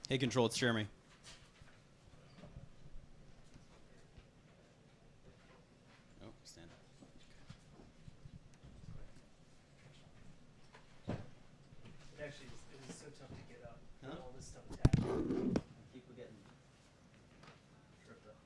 Hey, Control, it's Jeremy. Oh, stand up. It actually is so tough to get up. Huh? All this stuff attached. People getting tripped up.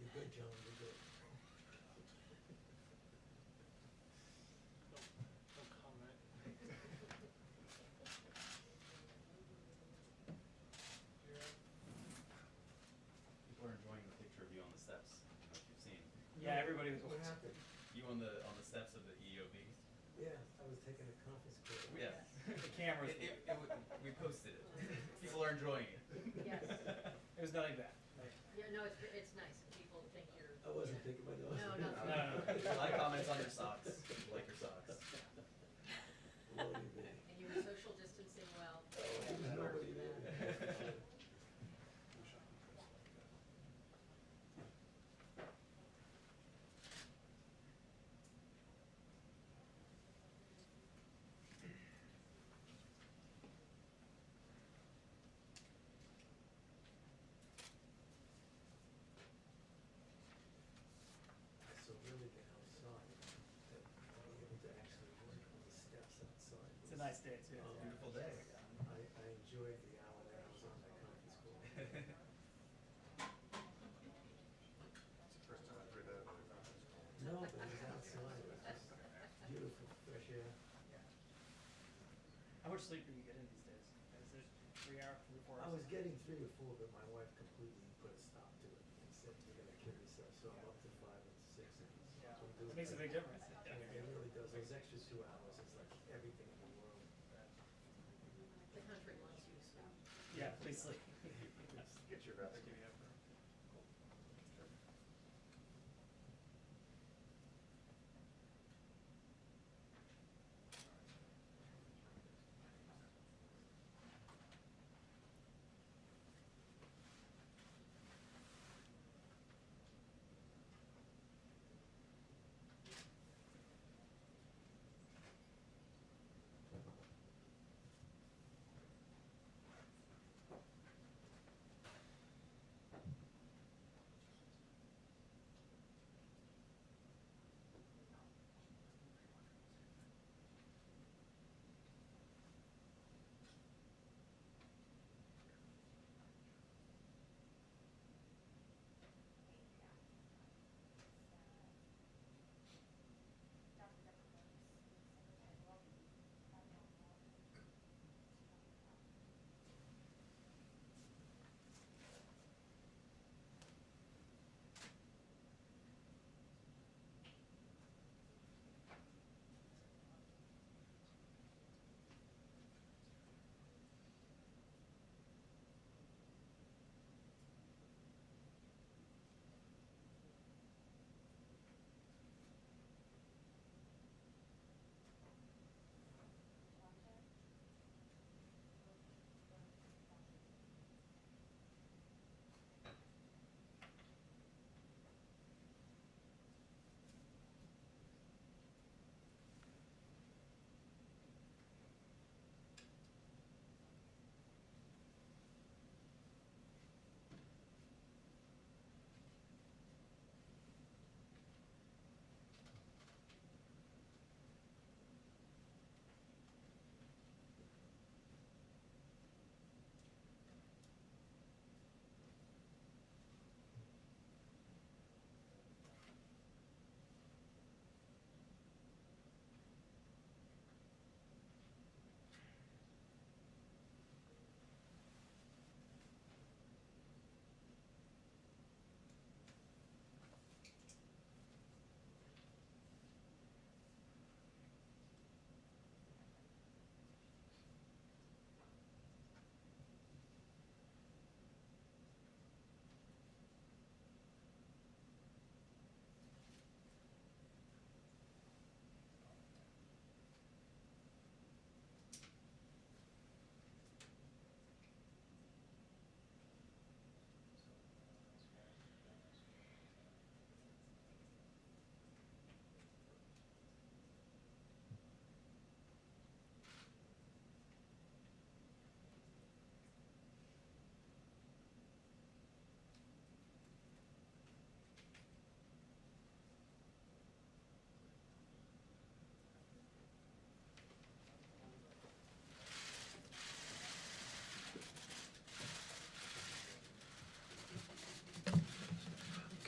You're good, John, you're good. No comment. People are enjoying the picture of you on the steps. I don't know if you've seen. Yeah, everybody was What watching. happened? You on the steps of the EOB. Yeah, I was taking a conference call. Yeah. The cameras. We posted it. People are enjoying it. Yes. It was nothing bad. Yeah, no, it's nice. People think you're. I wasn't thinking my nose. No, no. No. My comments on your socks. Like your socks. Loading me. And you were social distancing well. There's nobody there. So really get outside, that be able to actually work on the steps outside. It's a nice day too. Beautiful day. I enjoyed the hour that I was on that conference call. It's the first time I've heard that about a conference call. No, but it was outside, it was just beautiful, fresh air. How much sleep are you getting these days? Is it 3 hours, 4 hours? I was getting 3 or 4, but my wife completely put a stop to it and said, you're gonna kill yourself, so I'm up to 5 and 6 and. Yeah, so I'm doing it makes a that. big difference. It really does, those extra 2 hours is like everything in the world. The country wants you to sleep. Yeah, please sleep. Get your rest. Give me up.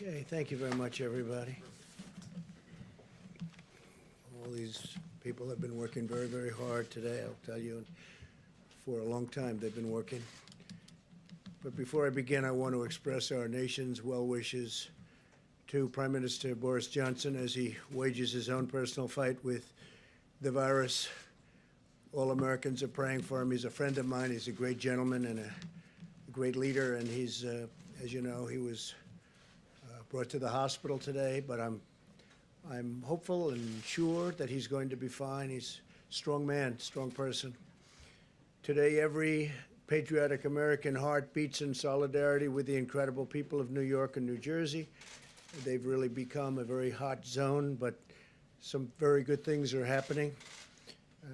Okay, thank you very much, everybody. All these people have been working very, very hard today, I'll tell you. For a long time, they've been working. But before I begin, I want to express our nation's well wishes to Prime Minister Boris Johnson as he wages his own personal fight with the virus. All Americans are praying for him. He's a friend of mine. He's a great gentleman and a great leader. And he's, as you know, he was brought to the hospital today. But I'm hopeful and sure that he's going to be fine. He's a strong man, strong person. Today, every patriotic American heart beats in solidarity with the incredible people of New York and New Jersey. They've really become a very hot zone, but some very good things are happening.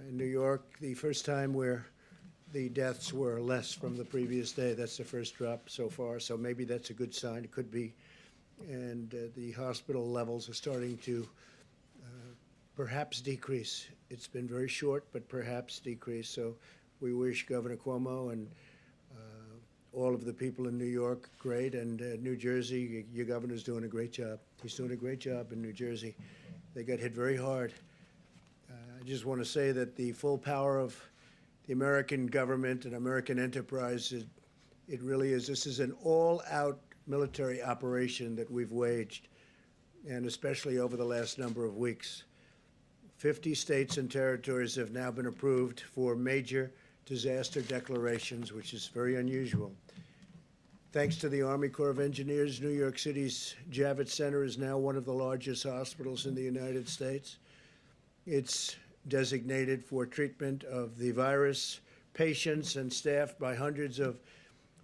In New York, the first time where the deaths were less from the previous day. That's the first drop so far, so maybe that's a good sign. It could be. And the hospital levels are starting to perhaps decrease. It's been very short, but perhaps decrease. So we wish Governor Cuomo and all of the people in New York great, and New Jersey, your governor's doing a great job. He's doing a great job in New Jersey. They got hit very hard. I just want to say that the full power of the American government and American enterprise, it really is. This is an all-out military operation that we've waged, and especially over the last number of weeks. 50 states and territories have now been approved for major disaster declarations, which is very unusual. Thanks to the Army Corps of Engineers, New York City's Javits Center is now one of the largest hospitals in the United States. It's designated for treatment of the virus, patients, and staffed by hundreds of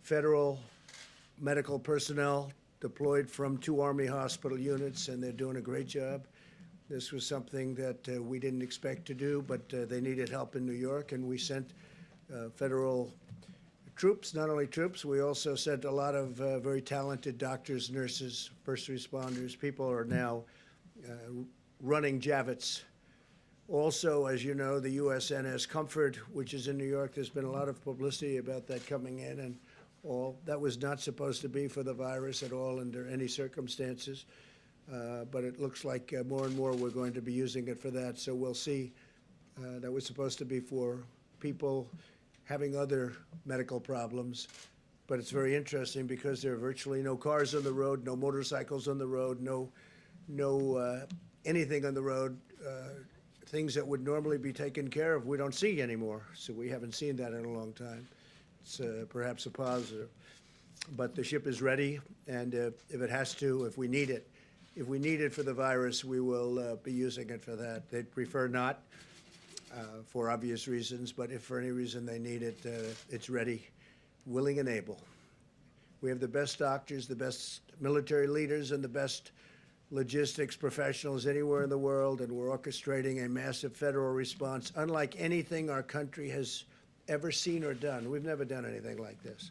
federal medical personnel deployed from 2 Army hospital units, and they're doing a great job. This was something that we didn't expect to do, but they needed help in New York, and we sent federal troops. Not only troops, we also sent a lot of very talented doctors, nurses, first responders. People are now running Javits. Also, as you know, the USNS Comfort, which is in New York, there's been a lot of publicity about that coming in, and all that was not supposed to be for the virus at all under any circumstances. But it looks like more and more we're going to be using it for that. So we'll see. That was supposed to be for people having other medical problems. But it's very interesting because there are virtually no cars on the road, no motorcycles on the road, no anything on the road. Things that would normally be taken care of, we don't see anymore. So we haven't seen that in a long time. It's perhaps a positive. But the ship is ready, and if it has to, if we need it for the virus, we will be using it for that. They'd prefer not, for obvious reasons, but if for any reason they need it, it's ready, willing and able. We have the best doctors, the best military leaders, and the best logistics professionals anywhere in the world, and we're orchestrating a massive federal response, unlike anything our country has ever seen or done. We've never done anything like this.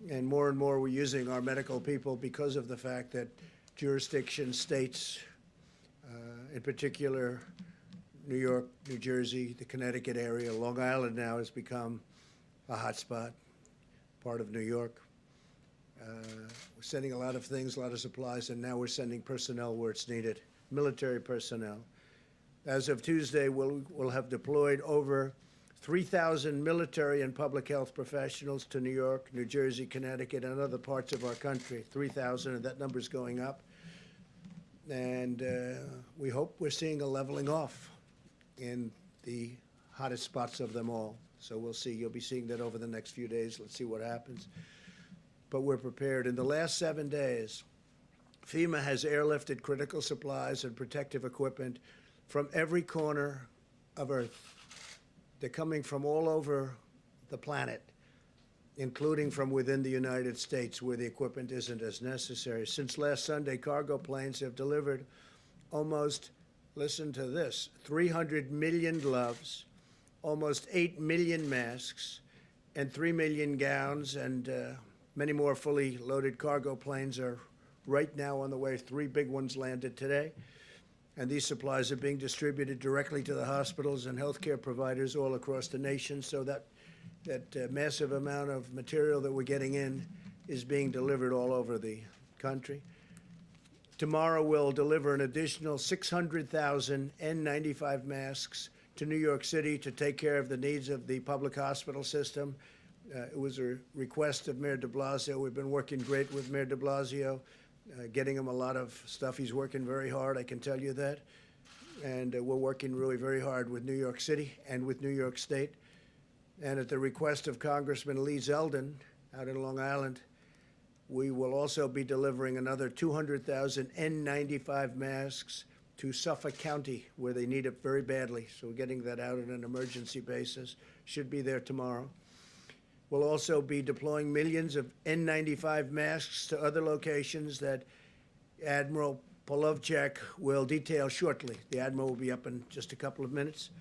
And more we're using our medical people because of the fact that jurisdictions, states, in particular, New York, New Jersey, the Connecticut area, Long Island now has become a hot spot, part of New York. We're sending a lot of things, a lot of supplies, and now we're sending personnel where it's needed, military personnel. As of Tuesday, we'll have deployed over 3,000 military and public health professionals to New York, New Jersey, Connecticut, and other parts of our country. 3,000, and that number's going up. And we hope we're seeing a leveling off in the hottest spots of them all. So we'll see. You'll be seeing that over the next few days. Let's see what happens. But we're prepared. In the last 7 days, FEMA has airlifted critical supplies and protective equipment from every corner of Earth. They're coming from all over the planet, including from within the United States where the equipment isn't as necessary. Since last Sunday, cargo planes have delivered almost, listen to this, 300 million gloves, almost 8 million masks, and 3 million gowns, and many more fully loaded cargo planes are right now on the way. 3 big ones landed today. And these supplies are being distributed directly to the hospitals and healthcare providers all across the nation, so that massive amount of material that we're getting in is being delivered all over the country. Tomorrow, we'll deliver an additional 600,000 N95 masks to New York City to take care of the needs of the public hospital system. It was a request of Mayor de Blasio. We've been working great with Mayor de Blasio, getting him a lot of stuff. He's working very hard, I can tell you that. And we're working really very hard with New York City and with New York State. And at the request of Congressman Lee Zeldin out in Long Island, we will also be delivering another 200,000 N95 masks to Suffolk County, where they need it very badly. So we're getting that out on an emergency basis. Should be there tomorrow. We'll also be deploying millions of N95 masks to other locations that Admiral Polovchak will detail shortly. The Admiral will be up in just a couple of minutes.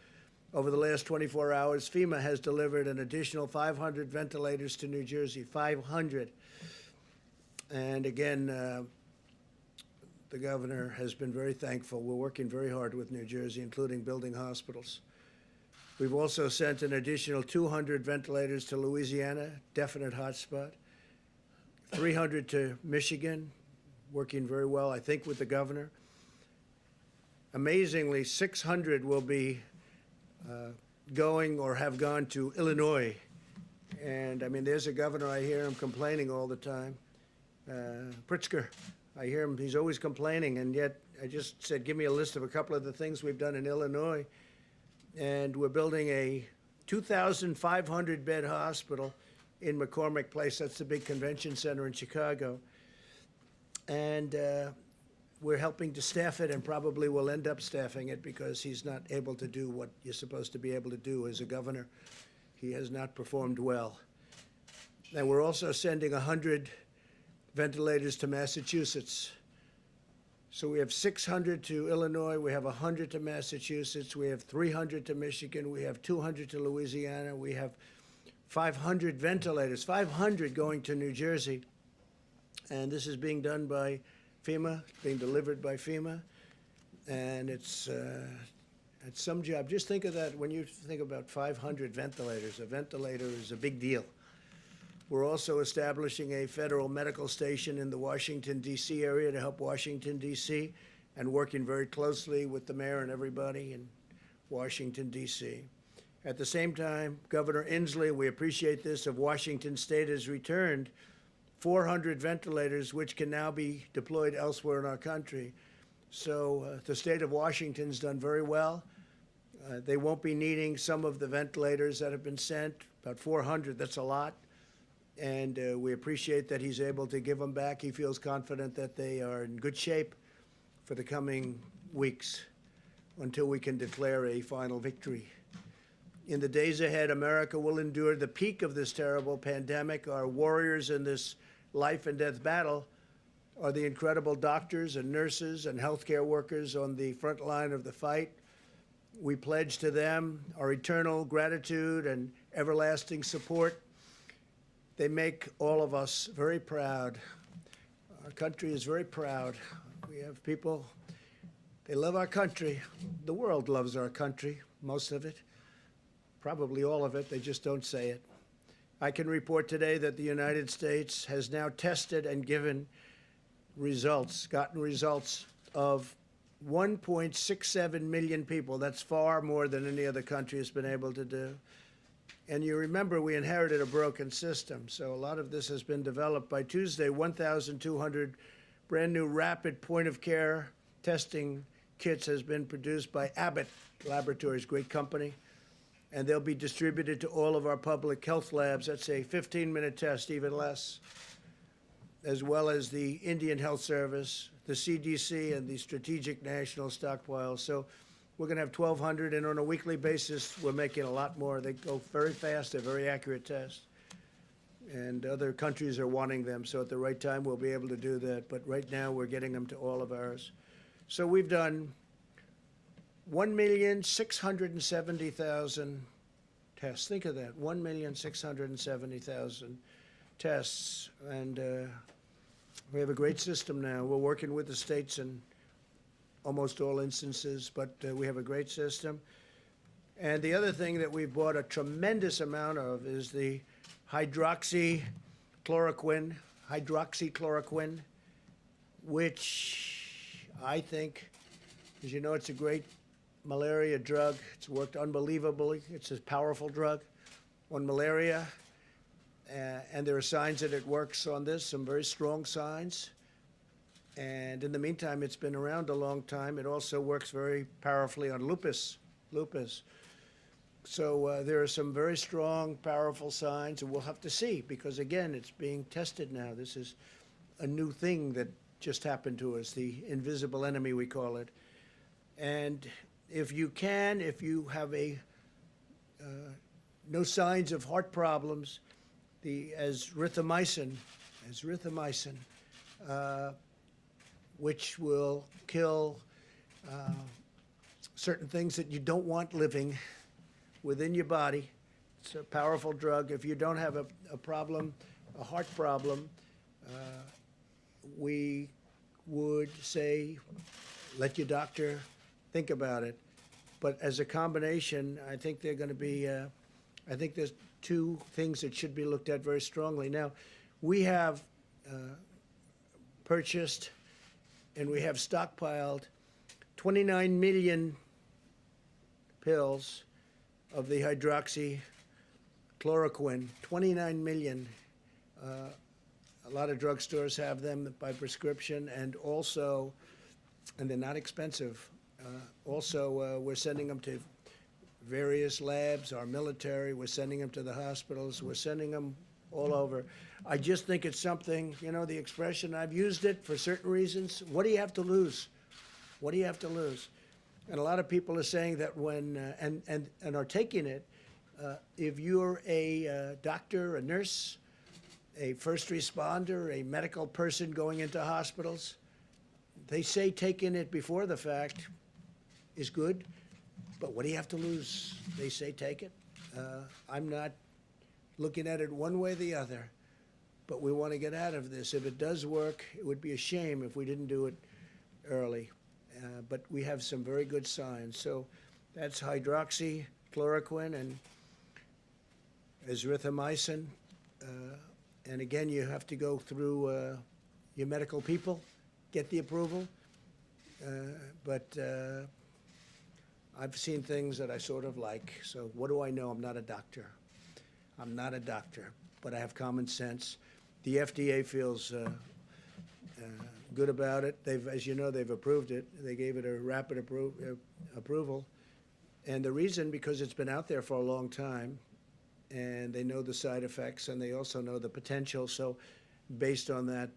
Over the last 24 hours, FEMA has delivered an additional 500 ventilators to New Jersey, 500. And again, the governor has been very thankful. We're working very hard with New Jersey, including building hospitals. We've also sent an additional 200 ventilators to Louisiana, definite hotspot, 300 to Michigan, working very well, I think, with the governor. Amazingly, 600 will be going or have gone to Illinois. And I mean, there's a governor, I hear him complaining all the time. Pritzker, I hear him, he's always complaining, and yet I just said, give me a list of a couple of the things we've done in Illinois. And we're building a 2,500 bed hospital in McCormick Place. That's the big convention center in Chicago. And we're helping to staff it, and probably will end up staffing it because he's not able to do what you're supposed to be able to do as a governor. He has not performed well. And we're also sending 100 ventilators to Massachusetts. So we have 600 to Illinois, we have 100 to Massachusetts, we have 300 to Michigan, we have 200 to Louisiana, we have 500 ventilators, 500 going to New Jersey. And this is being done by FEMA, being delivered by FEMA. And it's some job. Just think of that when you think about 500 ventilators. A ventilator is a big deal. We're also establishing a federal medical station in the Washington, D.C. area to help Washington, D.C., and working very closely with the mayor and everybody in Washington, D.C. At the same time, Governor Inslee, we appreciate this, of Washington State has returned 400 ventilators, which can now be deployed elsewhere in our country. So the state of Washington's done very well. They won't be needing some of the ventilators that have been sent, about 400, that's a lot. And we appreciate that he's able to give them back. He feels confident that they are in good shape for the coming weeks until we can declare a final victory. In the days ahead, America will endure the peak of this terrible pandemic. Our warriors in this life and death battle are the incredible doctors and nurses and healthcare workers on the front line of the fight. We pledge to them our eternal gratitude and everlasting support. They make all of us very proud. Our country is very proud. We have people, they love our country. The world loves our country, most of it, probably all of it. They just don't say it. I can report today that the United States has now tested and gotten results of 1.67 million people. That's far more than any other country has been able to do. And you remember we inherited a broken system, so a lot of this has been developed. By Tuesday, 1,200 brand new rapid point-of-care testing kits has been produced by Abbott Laboratories, great company, and they'll be distributed to all of our public health labs. That's a 15-minute test, even less, as well as the Indian Health Service, the CDC, and the Strategic National Stockpile. So we're going to have 1,200, and on a weekly basis, we're making a lot more. They go very fast. They're very accurate tests. And other countries are wanting them, so at the right time, we'll be able to do that. But right now, we're getting them to all of ours. So we've done 1,670,000 tests. Think of that, 1,670,000 tests. And we have a great system now. We're working with the states in almost all instances, but we have a great system. And the other thing that we've bought a tremendous amount of is the hydroxychloroquine, which I think, as you know, it's a great malaria drug. It's worked unbelievably. It's a powerful drug on malaria. And there are signs that it works on this, some very strong signs. And in the meantime, it's been around a long time. It also works very powerfully on lupus. So there are some very strong, powerful signs, and we'll have to see, because again, it's being tested now. This is a new thing that just happened to us, the invisible enemy, we call it. And if you have no signs of heart problems, the azithromycin, which will kill certain things that you don't want living within your body. It's a powerful drug. If you don't have a problem, a heart problem, we would say, let your doctor think about it. But as a combination, I think they're going to be, I think there's two things that should be looked at very strongly. Now, we have purchased and we have stockpiled 29 million pills of the hydroxychloroquine, 29 million. A lot of drugstores have them by prescription, and also, and they're not expensive. We're sending them to various labs, our military, we're sending them to the hospitals, we're sending them all over. I just think it's something, you know, the expression, I've used it for certain reasons. What do you have to lose? What do you have to lose? And a lot of people are saying that when, and are taking it, if you're a doctor, a nurse, a first responder, a medical person going into hospitals, they say taking it before the fact is good, but what do you have to lose? They say take it. I'm not looking at it one way or the other, but we want to get out of this. If it does work, it would be a shame if we didn't do it early. But we have some very good signs. So that's hydroxychloroquine and azithromycin. And again, you have to go through your medical people, get the approval. But I've seen things that I sort of like. So what do I know? I'm not a doctor. I'm not a doctor, but I have common sense. The FDA feels good about it. They've, as you know, they've approved it. They gave it a rapid approval. And the reason, because it's been out there for a long time, and they know the side effects, and they also know the potential. So based on that,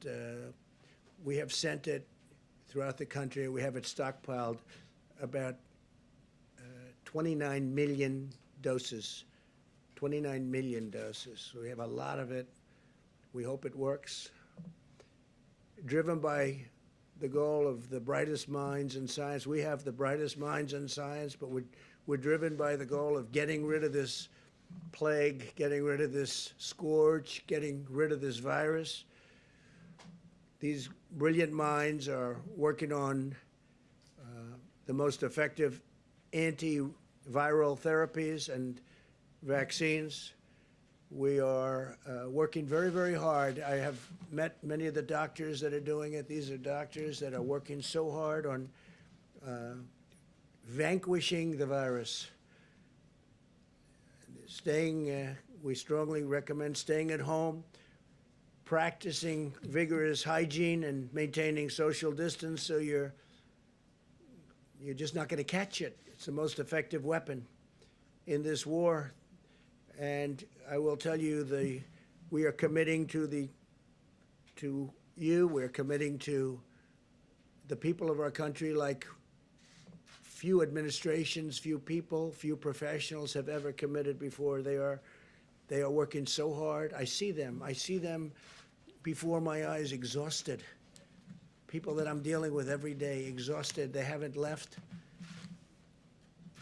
we have sent it throughout the country. We have it stockpiled, about 29 million doses. 29 million doses. So we have a lot of it. We hope it works. Driven by the goal of the brightest minds in science. We have the brightest minds in science, but we're driven by the goal of getting rid of this plague, getting rid of this scourge, getting rid of this virus. These brilliant minds are working on the most effective antiviral therapies and vaccines. We are working very, very hard. I have met many of the doctors that are doing it. These are doctors that are working so hard on vanquishing the virus. We strongly recommend staying at home, practicing vigorous hygiene and maintaining social distance, so you're just not going to catch it. It's the most effective weapon in this war. And I will tell you, we are committing to you, we're committing to the people of our country like few administrations, few people, few professionals have ever committed before. They are working so hard. I see them before my eyes, exhausted. People that I'm dealing with every day, exhausted. They haven't left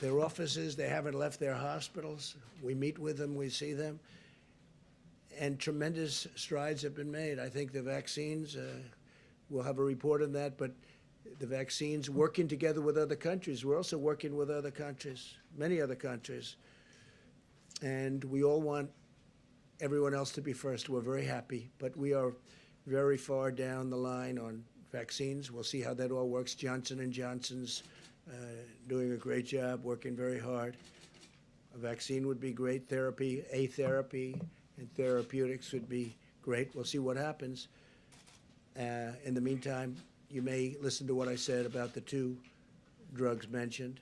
their offices, they haven't left their hospitals. We meet with them, we see them, and tremendous strides have been made. I think the vaccines, we'll have a report on that, but the vaccines, working together with other countries. We're also working with other countries, many other countries, and we all want everyone else to be first. We're very happy, but we are very far down the line on vaccines. We'll see how that all works. Johnson & Johnson's doing a great job, working very hard. A vaccine would be great. Therapy and therapeutics would be great. We'll see what happens. In the meantime, you may listen to what I said about the two drugs mentioned.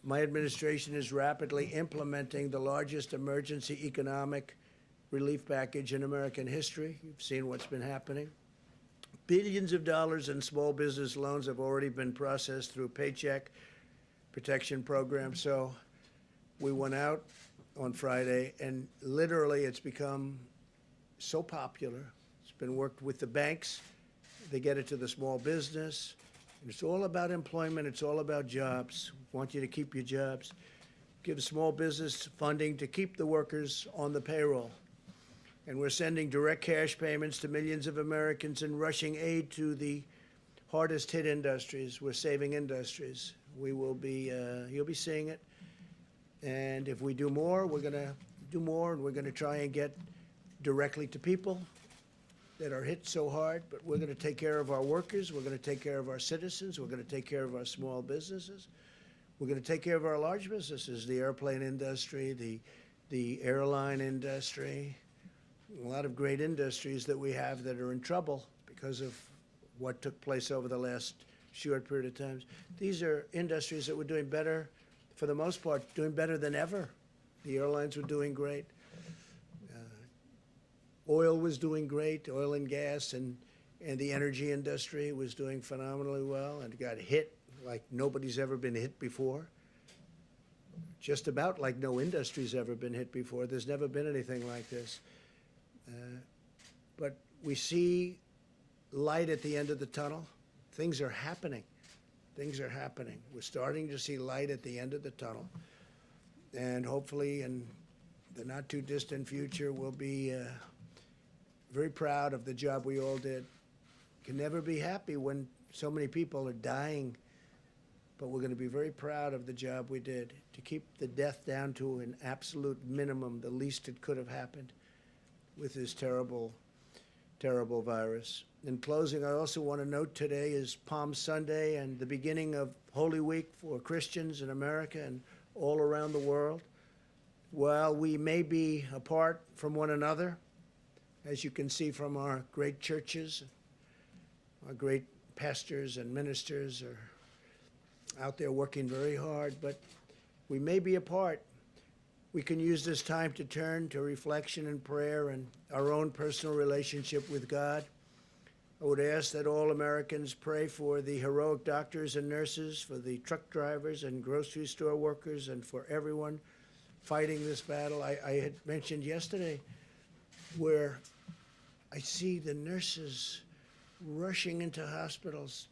My administration is rapidly implementing the largest emergency economic relief package in American history. You've seen what's been happening. Billions of dollars in small business loans have already been processed through Paycheck Protection Program. So we went out on Friday, and literally it's become so popular. It's been worked with the banks. They get it to the small business. And it's all about employment. It's all about jobs. We want you to keep your jobs. Give small business funding to keep the workers on the payroll. And we're sending direct cash payments to millions of Americans and rushing aid to the hardest hit industries. We're saving industries. We will be, you'll be seeing it. And if we do more, we're going to do more, and we're going to try and get directly to people that are hit so hard. But we're going to take care of our workers. We're going to take care of our citizens. We're going to take care of our small businesses. We're going to take care of our large businesses, the airplane industry, the airline industry, a lot of great industries that we have that are in trouble because of what took place over the last short period of time. These are industries that were doing better, for the most part, doing better than ever. The airlines were doing great. Oil was doing great, oil and gas, and the energy industry was doing phenomenally well and got hit like nobody's ever been hit before. Just about like no industry's ever been hit before. There's never been anything like this. But we see light at the end of the tunnel. Things are happening. Things are happening. We're starting to see light at the end of the tunnel. And hopefully in the not too distant future, we'll be very proud of the job we all did. Can never be happy when so many people are dying, but we're going to be very proud of the job we did to keep the death down to an absolute minimum, the least it could have happened with this terrible, terrible virus. In closing, I also want to note today is Palm Sunday and the beginning of Holy Week for Christians in America and all around the world. While we may be apart from one another, as you can see from our great churches, our great pastors and ministers are out there working very hard, but we may be apart. We can use this time to turn to reflection and prayer and our own personal relationship with God. I would ask that all Americans pray for the heroic doctors and nurses, for the truck drivers and grocery store workers, and for everyone fighting this battle. I had mentioned yesterday where I see the nurses rushing into hospitals,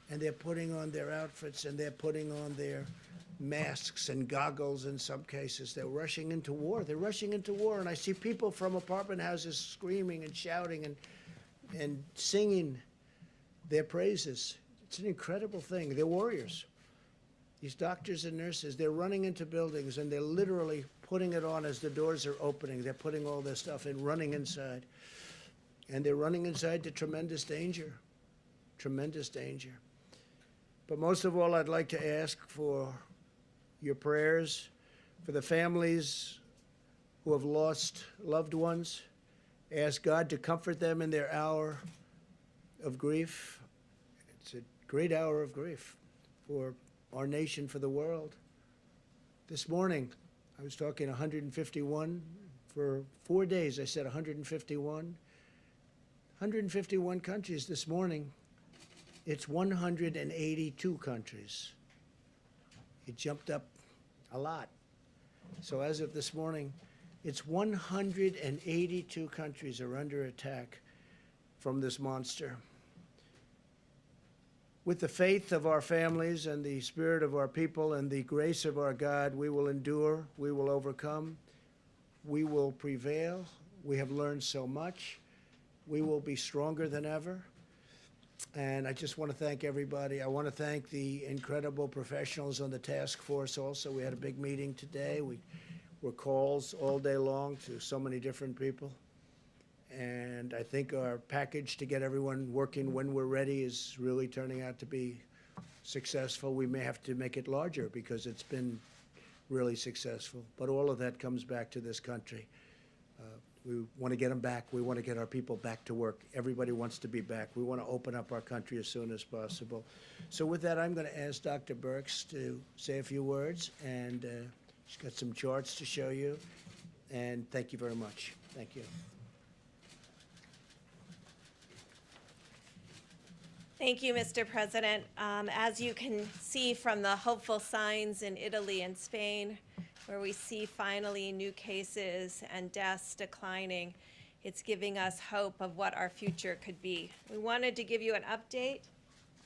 and they're putting on their outfits, and they're putting on their masks and goggles in some cases. They're rushing into war. They're rushing into war. And I see people from apartment houses screaming and shouting and singing their praises. It's an incredible thing. They're warriors. These doctors and nurses, they're running into buildings, and they're literally putting it on as the doors are opening. They're putting all their stuff in, running inside. And they're running inside to tremendous danger. Tremendous danger. But most of all, I'd like to ask for your prayers for the families who have lost loved ones. Ask God to comfort them in their hour of grief. It's a great hour of grief for our nation, for the world. This morning, I was talking 151. For 4 days, I said 151. 151 countries. This morning, it's 182 countries. It jumped up a lot. So as of this morning, it's 182 countries are under attack from this monster. With the faith of our families and the spirit of our people and the grace of our God, we will endure, we will overcome, we will prevail. We have learned so much. We will be stronger than ever. And I just want to thank everybody. I want to thank the incredible professionals on the task force also. We had a big meeting today. We were calls all day long to so many different people. And I think our package to get everyone working when we're ready is really turning out to be successful. We may have to make it larger because it's been really successful. But all of that comes back to this country. We want to get them back. We want to get our people back to work. Everybody wants to be back. We want to open up our country as soon as possible. So with that, I'm going to ask Dr. Birx to say a few words, and she's got some charts to show you. And thank you very much. Thank you. Thank you, Mr. President. As you can see from the hopeful signs in Italy and Spain, where we see finally new cases and deaths declining, it's giving us hope of what our future could be. We wanted to give you an update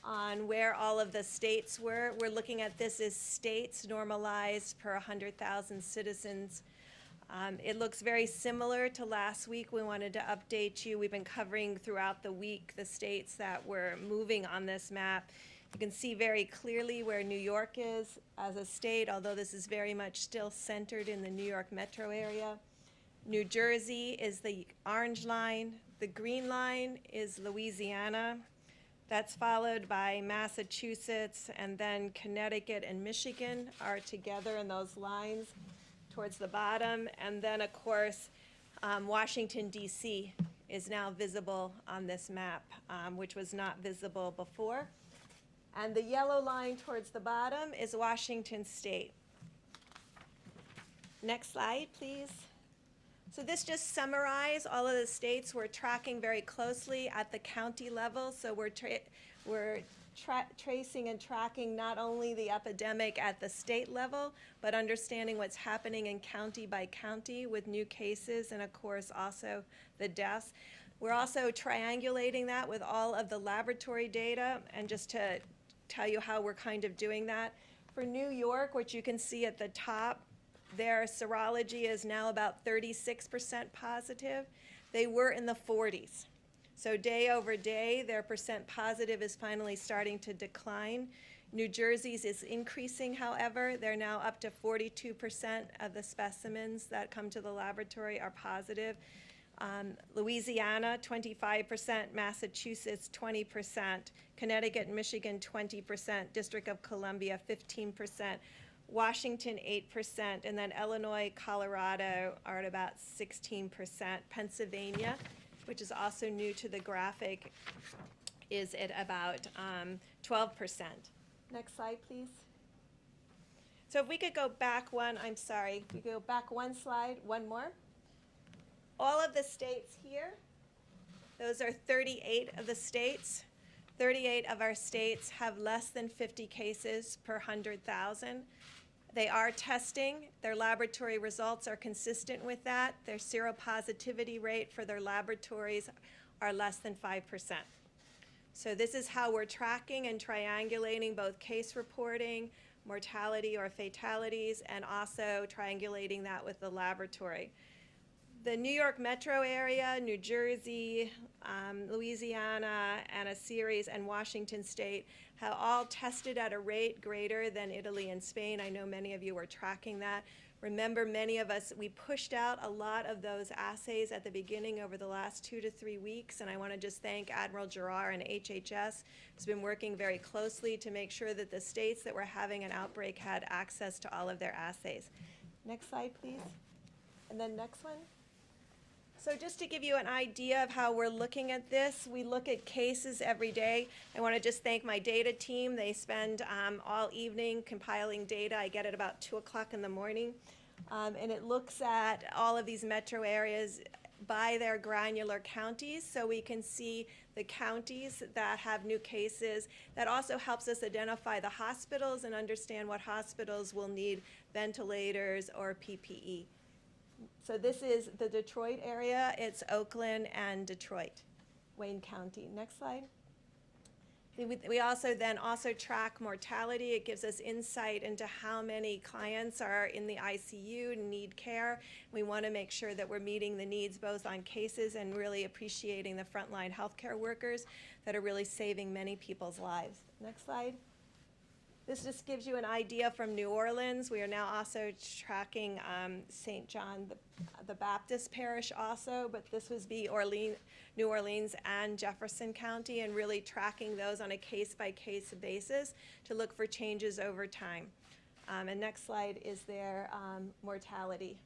on where all of the states were. We're looking at this as states normalized per 100,000 citizens. It looks very similar to last week. We wanted to update you. We've been covering throughout the week the states that were moving on this map. You can see very clearly where New York is as a state, although this is very much still centered in the New York metro area. New Jersey is the orange line. The green line is Louisiana. That's followed by Massachusetts, and then Connecticut and Michigan are together in those lines towards the bottom. And then, of course, Washington, D.C. is now visible on this map, which was not visible before. And the yellow line towards the bottom is Washington State. Next slide, please. So this just summarizes all of the states we're tracking very closely at the county level. So we're tracing and tracking not only the epidemic at the state level, but understanding what's happening in county by county with new cases and, of course, also the deaths. We're also triangulating that with all of the laboratory data, and just to tell you how we're kind of doing that. For New York, which you can see at the top, their serology is now about 36% positive. They were in the 40s. So day over day, their percent positive is finally starting to decline. New Jersey's is increasing, however. They're now up to 42% of the specimens that come to the laboratory are positive. Louisiana, 25%, Massachusetts, 20%, Connecticut and Michigan, 20%, District of Columbia, 15%, Washington, 8%, and then Illinois, Colorado are at about 16%. Pennsylvania, which is also new to the graphic, is at about 12%. Next slide, please. So if we could go back one, I'm sorry, we go back one slide, one more. All of the states here, those are 38 of the states. 38 of our states have less than 50 cases per 100,000. They are testing. Their laboratory results are consistent with that. Their seropositivity rate for their laboratories are less than 5%. So this is how we're tracking and triangulating both case reporting, mortality or fatalities, and also triangulating that with the laboratory. The New York metro area, New Jersey, Louisiana, and a series, and Washington State have all tested at a rate greater than Italy and Spain. I know many of you were tracking that. Remember, many of us, we pushed out a lot of those assays at the beginning over the last 2 to 3 weeks, and I want to just thank Admiral Giroir and HHS, who's been working very closely to make sure that the states that were having an outbreak had access to all of their assays. Next slide, please. And then next one. So just to give you an idea of how we're looking at this, we look at cases every day. I want to just thank my data team. They spend all evening compiling data. I get it about 2 o'clock in the morning. And it looks at all of these metro areas by their granular counties, so we can see the counties that have new cases. That also helps us identify the hospitals and understand what hospitals will need ventilators or PPE. So this is the Detroit area. It's Oakland and Detroit, Wayne County. Next slide. We also track mortality. It gives us insight into how many clients are in the ICU and need care. We want to make sure that we're meeting the needs both on cases and really appreciating the frontline healthcare workers that are really saving many people's lives. Next slide. This just gives you an idea from New Orleans. We are now also tracking St. John the Baptist Parish also, but this was New Orleans and Jefferson County, and really tracking those on a case-by-case basis to look for changes over time. And next slide is their mortality.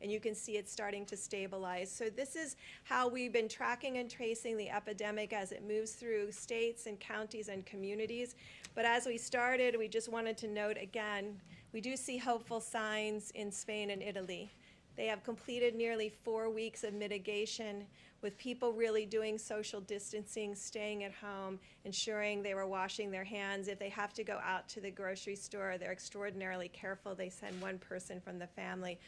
And you can see it's starting to stabilize. So this is how we've been tracking and tracing the epidemic as it moves through states and counties and communities. But as we started, we just wanted to note again, we do see hopeful signs in Spain and Italy. They have completed nearly 4 weeks of mitigation with people really doing social distancing, staying at home, ensuring they were washing their hands. If they have to go out to the grocery store, they're extraordinarily careful. They send one person from the family.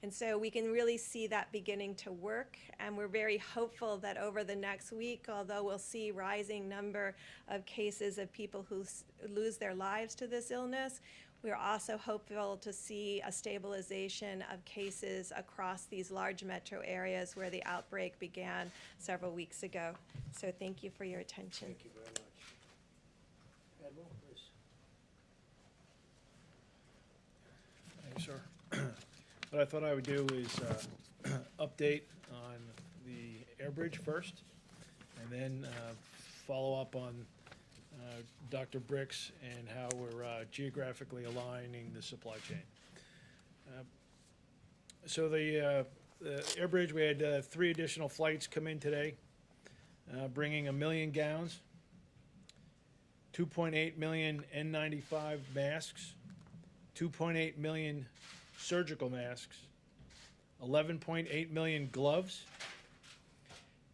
And so we can really see that beginning to work, and we're very hopeful that over the next week, although we'll see rising number of cases of people who lose their lives to this illness, we're also hopeful to see a stabilization of cases across these large metro areas where the outbreak began several weeks ago. So thank you for your attention. Thank you very much. Admiral, please. Thanks, sir. What I thought I would do is update on the air bridge first, and then follow up on Dr. Birx and how we're geographically aligning the supply chain. So the air bridge, we had 3 additional flights come in today, bringing 1 million gowns, 2.8 million N95 masks, 2.8 million surgical masks, 11.8 million gloves,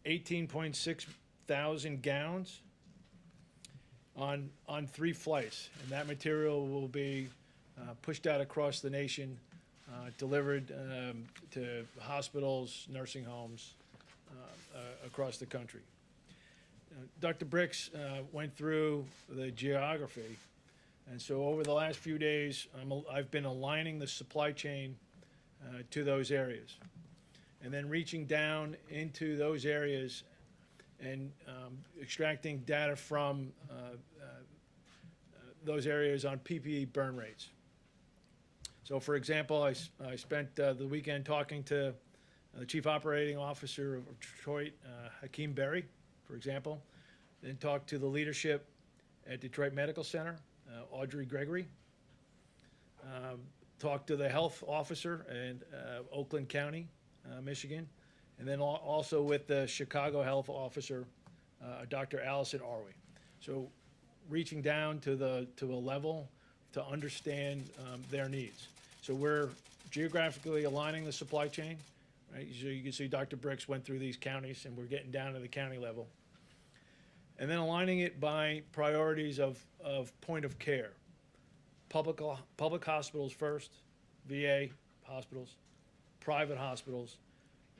18.6 thousand gowns on 3 flights. And that material will be pushed out across the nation, delivered to hospitals, nursing homes across the country. Dr. Birx went through the geography. And so over the last few days, I've been aligning the supply chain to those areas, and then reaching down into those areas and extracting data from those areas on PPE burn rates. So for example, I spent the weekend talking to the Chief Operating Officer of Detroit, Hakeem Berry, for example, then talked to the leadership at Detroit Medical Center, Audrey Gregory, talked to the health officer in Oakland County, Michigan, and then also with the Chicago health officer, Dr. Allison Arwey. So reaching down to a level to understand their needs. So we're geographically aligning the supply chain, right? So you can see Dr. Birx went through these counties, and we're getting down to the county level. And then aligning it by priorities of point of care. Public hospitals first, VA hospitals, private hospitals,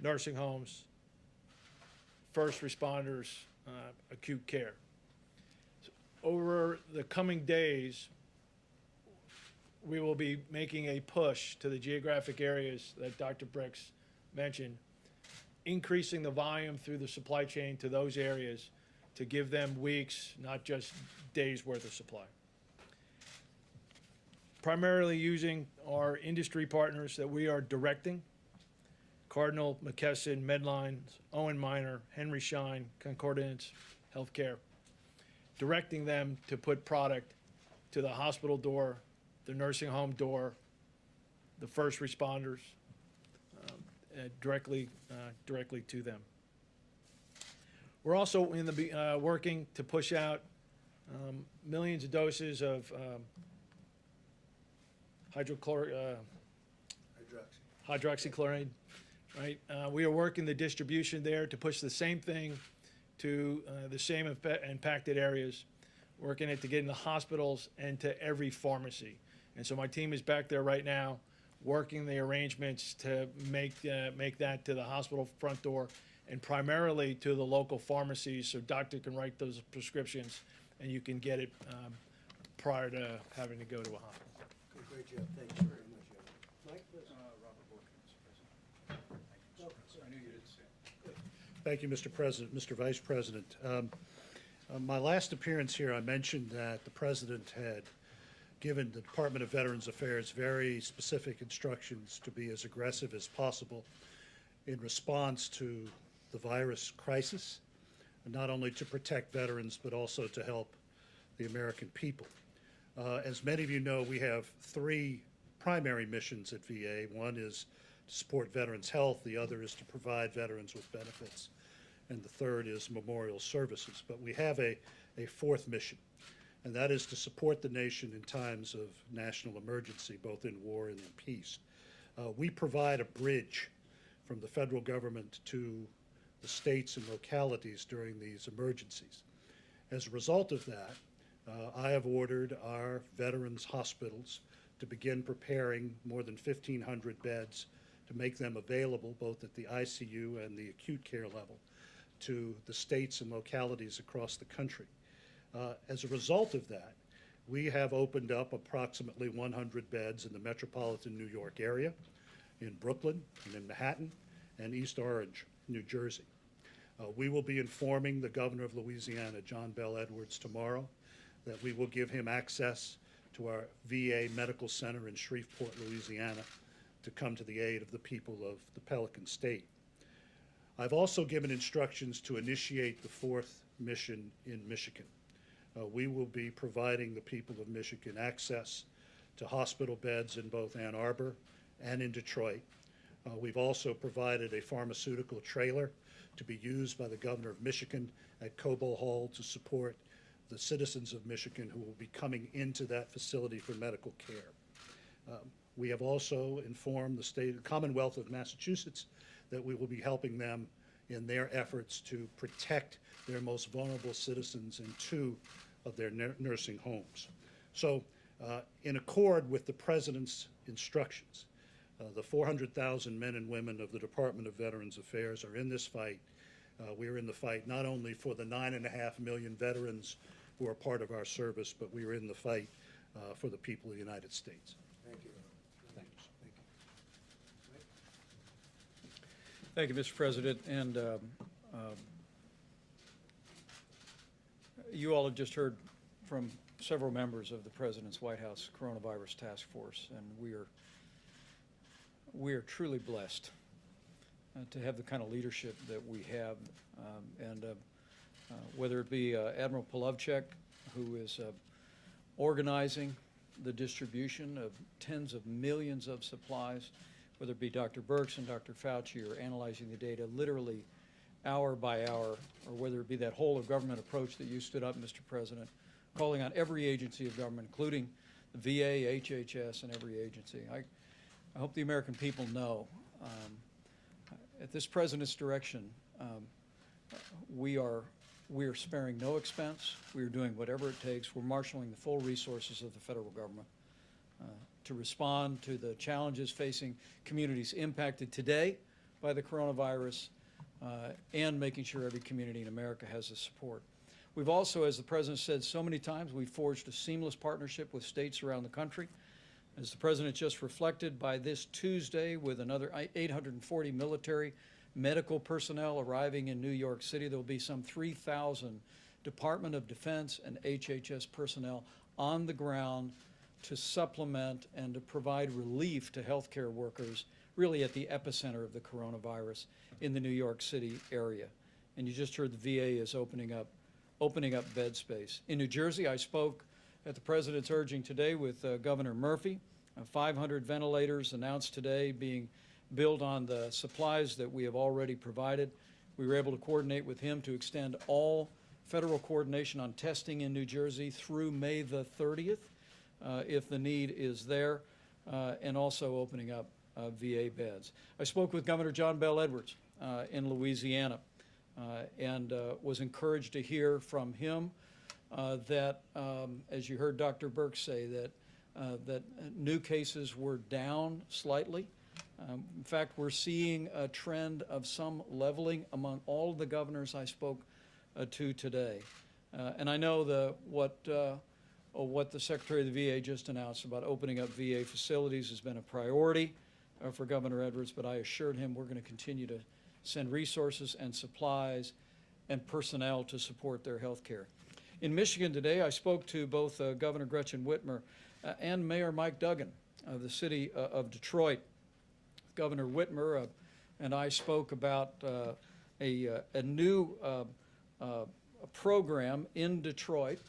nursing homes, first responders, acute care. So over the coming days, we will be making a push to the geographic areas that Dr. Birx mentioned, increasing the volume through the supply chain to those areas to give them weeks, not just days worth of supply. Primarily using our industry partners that we are directing, Cardinal, McKesson, Medline, Owen Minor, Henry Schein, Concordance Healthcare, directing them to put product to the hospital door, the nursing home door, the first responders, directly to them. We're also in the working to push out millions of doses of hydroxychloroquine, right? We are working the distribution there to push the same thing to the same impacted areas, working it to get in the hospitals and to every pharmacy. And so my team is back there right now, working the arrangements to make that to the hospital front door and primarily to the local pharmacies, so doctor can write those prescriptions and you can get it prior to having to go to a hospital. Okay, great job. Thank you very much, Admiral. Mike, please. Robert Bork, Mr. President. I knew you didn't say it. Thank you, Mr. President, Mr. Vice President. My last appearance here, I mentioned that the President had given the Department of Veterans Affairs very specific instructions to be as aggressive as possible in response to the virus crisis, and not only to protect veterans, but also to help the American people. As many of you know, we have three primary missions at VA. One is to support veterans' health, the other is to provide veterans with benefits, and the third is memorial services. But we have a fourth mission, and that is to support the nation in times of national emergency, both in war and in peace. We provide a bridge from the federal government to the states and localities during these emergencies. As a result of that, I have ordered our veterans' hospitals to begin preparing more than 1,500 beds to make them available both at the ICU and the acute care level to the states and localities across the country. As a result of that, we have opened up approximately 100 beds in the metropolitan New York area, in Brooklyn and in Manhattan, and East Orange, New Jersey. We will be informing the governor of Louisiana, John Bel Edwards, tomorrow that we will give him access to our VA Medical Center in Shreveport, Louisiana, to come to the aid of the people of the Pelican State. I've also given instructions to initiate the fourth mission in Michigan. We will be providing the people of Michigan access to hospital beds in both Ann Arbor and in Detroit. We've also provided a pharmaceutical trailer to be used by the governor of Michigan at Cobo Hall to support the citizens of Michigan who will be coming into that facility for medical care. We have also informed the Commonwealth of Massachusetts that we will be helping them in their efforts to protect their most vulnerable citizens in 2 of their nursing homes. So, in accord with the President's instructions, the 400,000 men and women of the Department of Veterans Affairs are in this fight. We are in the fight not only for the 9.5 million veterans who are part of our service, but we are in the fight for the people of the United States. Thank you. Thank you. Thank you, Mr. President. And you all have just heard from several members of the President's White House Coronavirus Task Force, and we are truly blessed to have the kind of leadership that we have, whether it be Admiral Polovchek, who is organizing the distribution of tens of millions of supplies, whether it be Dr. Birx and Dr. Fauci are analyzing the data literally hour by hour, or whether it be that whole of government approach that you stood up, Mr. President, calling on every agency of government, including the VA, HHS, and every agency. I hope the American people know, at this President's direction, we are sparing no expense. We are doing whatever it takes. We're marshaling the full resources of the federal government to respond to the challenges facing communities impacted today by the coronavirus, and making sure every community in America has the support. We've also, as the President said so many times, we've forged a seamless partnership with states around the country. As the President just reflected, by this Tuesday, with another 840 military medical personnel arriving in New York City, there will be some 3,000 Department of Defense and HHS personnel on the ground to supplement and to provide relief to healthcare workers, really at the epicenter of the coronavirus in the New York City area. And you just heard the VA is opening up bed space. In New Jersey, I spoke at the President's urging today with Governor Murphy. 500 ventilators announced today being built on the supplies that we have already provided. We were able to coordinate with him to extend all federal coordination on testing in New Jersey through May the 30th, if the need is there, and also opening up VA beds. I spoke with Governor John Bel Edwards in Louisiana, and was encouraged to hear from him that, as you heard Dr. Birx say, that new cases were down slightly. In fact, we're seeing a trend of some leveling among all of the governors I spoke to today. And I know what the Secretary of the VA just announced about opening up VA facilities has been a priority for Governor Edwards, but I assured him we're going to continue to send resources and supplies and personnel to support their health care. In Michigan today, I spoke to both Governor Gretchen Whitmer and Mayor Mike Duggan of the city of Detroit. Governor Whitmer and I spoke about a new program in Detroit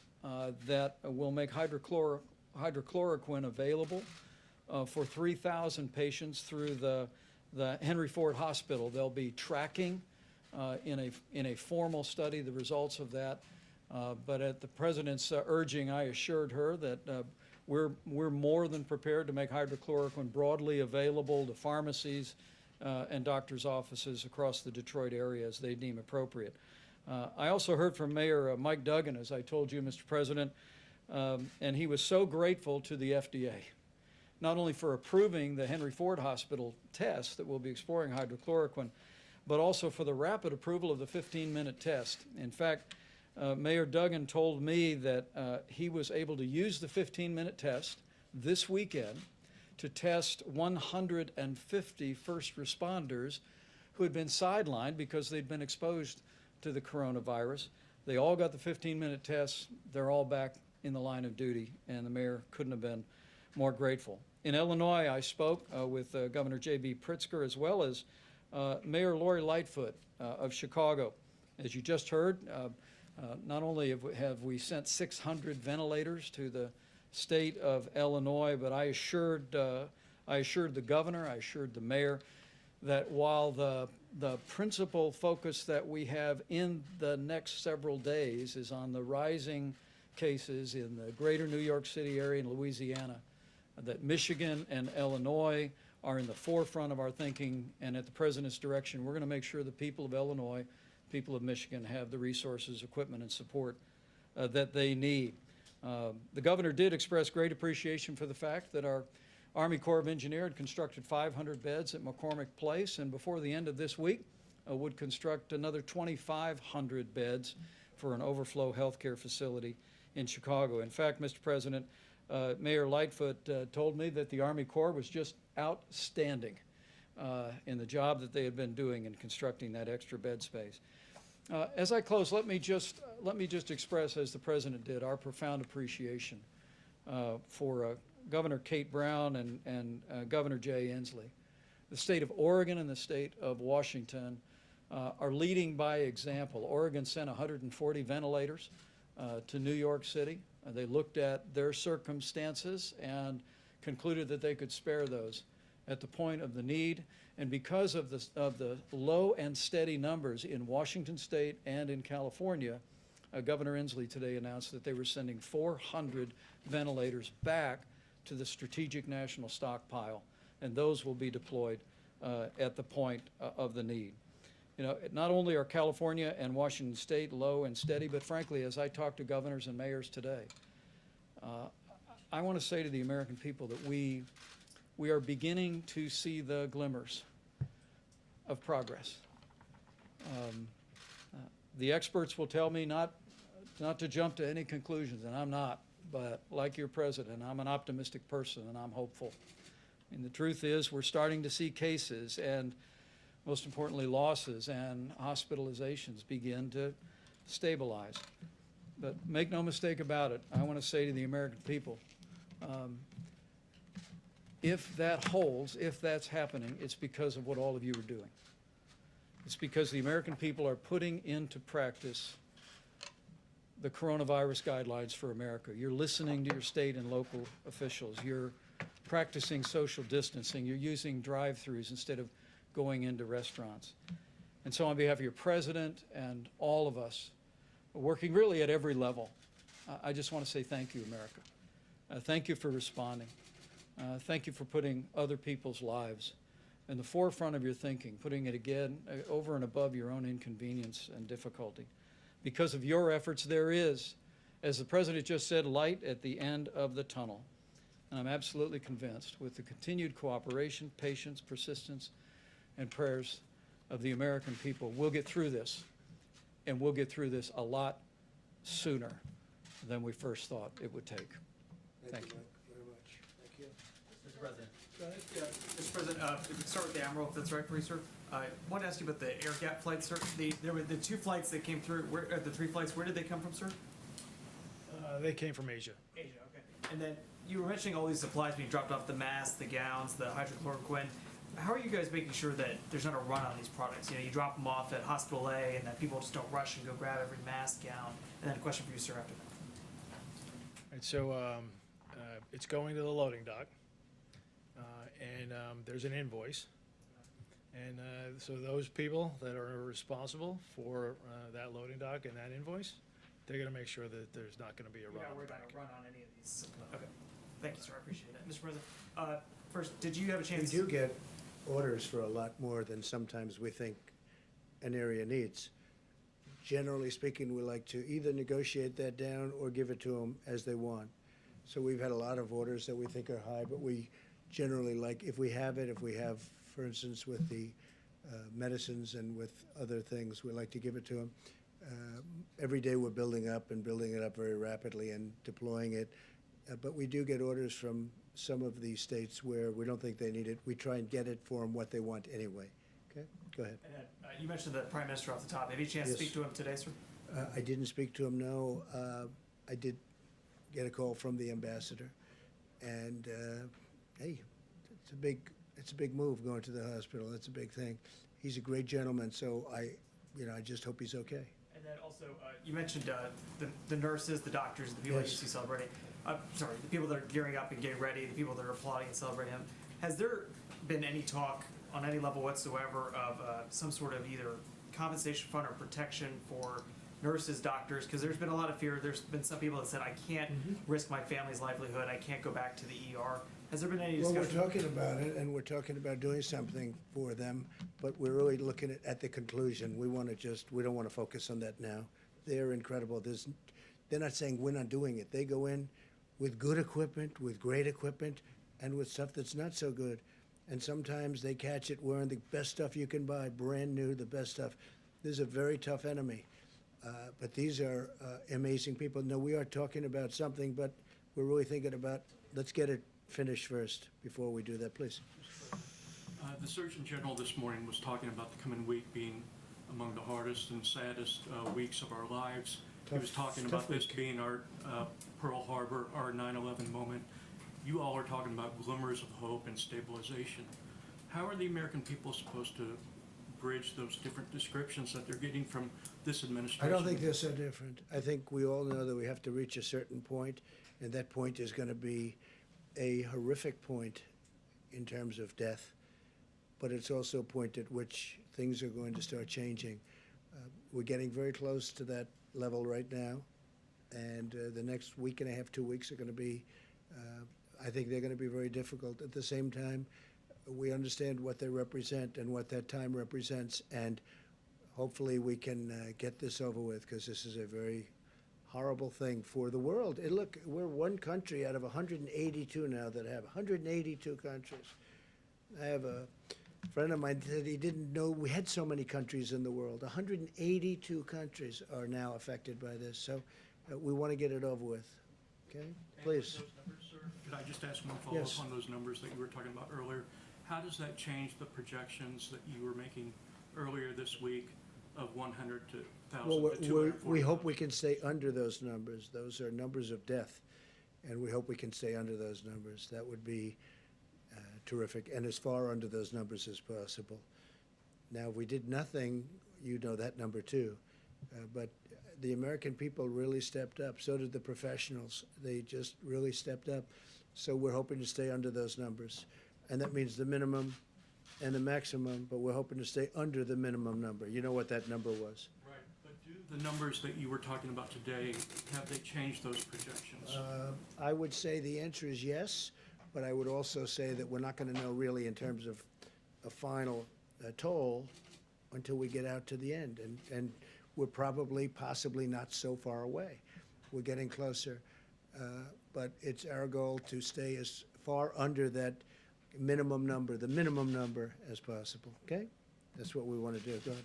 that will make hydroxychloroquine available for 3,000 patients through the Henry Ford Hospital. They'll be tracking in a formal study the results of that. But at the president's urging, I assured her that we're more than prepared to make hydroxychloroquine broadly available to pharmacies and doctors' offices across the Detroit area as they deem appropriate. I also heard from Mayor Mike Duggan, as I told you, Mr. President, and he was so grateful to the FDA, not only for approving the Henry Ford Hospital test that will be exploring hydroxychloroquine, but also for the rapid approval of the 15-minute test. In fact, Mayor Duggan told me that he was able to use the 15-minute test this weekend to test 150 first responders who had been sidelined because they'd been exposed to the coronavirus. They all got the 15-minute test. They're all back in the line of duty, and the mayor couldn't have been more grateful. In Illinois, I spoke with Governor J.B. Pritzker as well as Mayor Lori Lightfoot of Chicago. As you just heard, not only have we sent 600 ventilators to the state of Illinois, but I assured the governor, I assured the mayor that while the principal focus that we have in the next several days is on the rising cases in the greater New York City area and Louisiana, that Michigan and Illinois are in the forefront of our thinking, and at the president's direction, we're going to make sure the people of Illinois, people of Michigan have the resources, equipment, and support that they need. The governor did express great appreciation for the fact that our Army Corps of Engineers had constructed 500 beds at McCormick Place, and before the end of this week would construct another 2,500 beds for an overflow healthcare facility in Chicago. In fact, Mr. President, Mayor Lightfoot told me that the Army Corps was just outstanding in the job that they had been doing in constructing that extra bed space. As I close, let me just express, as the President did, our profound appreciation for Governor Kate Brown and Governor Jay Inslee. The state of Oregon and the state of Washington are leading by example. Oregon sent 140 ventilators to New York City. They looked at their circumstances and concluded that they could spare those at the point of the need. And because of the low and steady numbers in Washington State and in California, Governor Inslee today announced that they were sending 400 ventilators back to the strategic national stockpile, and those will be deployed at the point of the need. You know, not only are California and Washington State low and steady, but frankly, as I talk to governors and mayors today, I want to say to the American people that we are beginning to see the glimmers of progress. The experts will tell me not to jump to any conclusions, and I'm not, but like your president, I'm an optimistic person and I'm hopeful. And the truth is we're starting to see cases and most importantly losses and hospitalizations begin to stabilize. But make no mistake about it, I want to say to the American people, if that holds, if that's happening, it's because of what all of you are doing. It's because the American people are putting into practice the coronavirus guidelines for America. You're listening to your state and local officials. You're practicing social distancing. You're using drive-thrus instead of going into restaurants. And so on behalf of your president and all of us, working really at every level, I just want to say thank you, America. Thank you for responding. Thank you for putting other people's lives in the forefront of your thinking, putting it again over and above your own inconvenience and difficulty. Because of your efforts, there is, as the President just said, light at the end of the tunnel. And I'm absolutely convinced with the continued cooperation, patience, persistence, and prayers of the American people, we'll get through this. And we'll get through this a lot sooner than we first thought it would take. Thank you. Mike, very much. Thank you. Mr. President. Go ahead. Yeah, Mr. President, if we could start with the Admiral, if that's right for you, sir. I want to ask you about the air gap flights, sir. There were the two flights that came through, the three flights, where did they come from, sir? They came from Asia. Asia, okay. And then you were mentioning all these supplies being dropped off, the masks, the gowns, the hydroxychloroquine. How are you guys making sure that there's not a run on these products? You know, you drop them off at Hospital A and then people just don't rush and go grab every mask, gown. And then a question for you, sir, after that. And so it's going to the loading dock, and there's an invoice. And so those people that are responsible for that loading dock and that invoice, they're going to make sure that there's not going to be a You're run not on the worried about bank. a run on any of these? Okay. Thank you, sir. I appreciate that. Mr. President, first, did you have a We chance? do get orders for a lot more than sometimes we think an area needs. Generally speaking, we like to either negotiate that down or give it to them as they want. So we've had a lot of orders that we think are high, but we generally like, if we have, for instance, with the medicines and with other things, we like to give it to them. Every day we're building it up very rapidly and deploying it. But we do get orders from some of these states where we don't think they need it. We try and get it for them what they want anyway. Okay, go ahead. And then, you mentioned the Prime Minister off the top. Have you had a chance to Yes. speak to him today, sir? I didn't speak to him, no. I did get a call from the ambassador. And, hey, it's a big move going to the hospital. It's a big thing. He's a great gentleman, so I just hope he's okay. And then also, you mentioned the nurses, the doctors, the people that you Yes. see celebrating. Sorry, the people that are gearing up and getting ready, the people that are applauding and celebrating him. Has there been any talk on any level whatsoever of some sort of either compensation fund or protection for nurses, doctors? Because there's been a lot of fear. There's been some people that said, I can't risk my family's livelihood. I can't go back to the ER. Has there been any Well, discussion? we're talking about it, and we're talking about doing something for them, but we're really looking at the conclusion. We don't want to focus on that now. They're incredible. They're not saying we're not doing it. They go in with good equipment, with great equipment, and with stuff that's not so good. And sometimes they catch it wearing the best stuff you can buy, brand new, the best stuff. This is a very tough enemy. But these are amazing people. No, we are talking about something, but we're really thinking about, let's get it finished first before we do that, please. The Surgeon General this morning was talking about the coming week being among the hardest and saddest weeks of our lives. He was talking Tough about this week. being our Pearl Harbor, our 9/11 moment. You all are talking about glimmers of hope and stabilization. How are the American people supposed to bridge those different descriptions that they're getting from this I administration? don't think they're so different. I think we all know that we have to reach a certain point, and that point is going to be a horrific point in terms of death, but it's also a point at which things are going to start changing. We're getting very close to that level right now, and the next week and a half, 2 weeks are going to be, I think they're going to be very difficult. At the same time, we understand what they represent and what that time represents, and hopefully we can get this over with, because this is a very horrible thing for the world. And look, we're one country out of 182 now that have 182 countries. I have a friend of mine said he didn't know we had so many countries in the world. 182 countries are now affected by this, so we want to get it over with. Okay, And please. with those numbers, sir, could I just ask one follow-up Yes. on those numbers that you were talking about earlier? How does that change the projections that you were making earlier this week of 100 to 1,000 Well, to 240? we hope we can stay under those numbers. Those are numbers of death, and we hope we can stay under those numbers. That would be terrific, and as far under those numbers as possible. Now, if we did nothing, you know that number too. But the American people really stepped up. So did the professionals. They just really stepped up. So we're hoping to stay under those numbers. And that means the minimum and the maximum, but we're hoping to stay under the minimum number. You know what that number was? Right, but do the numbers that you were talking about today, have they changed those projections? I would say the answer is yes, but I would also say that we're not going to know really in terms of a final toll until we get out to the end. And we're possibly not so far away. We're getting closer. But it's our goal to stay as far under that minimum number, the minimum number as possible, okay? That's what we want to do. Go ahead.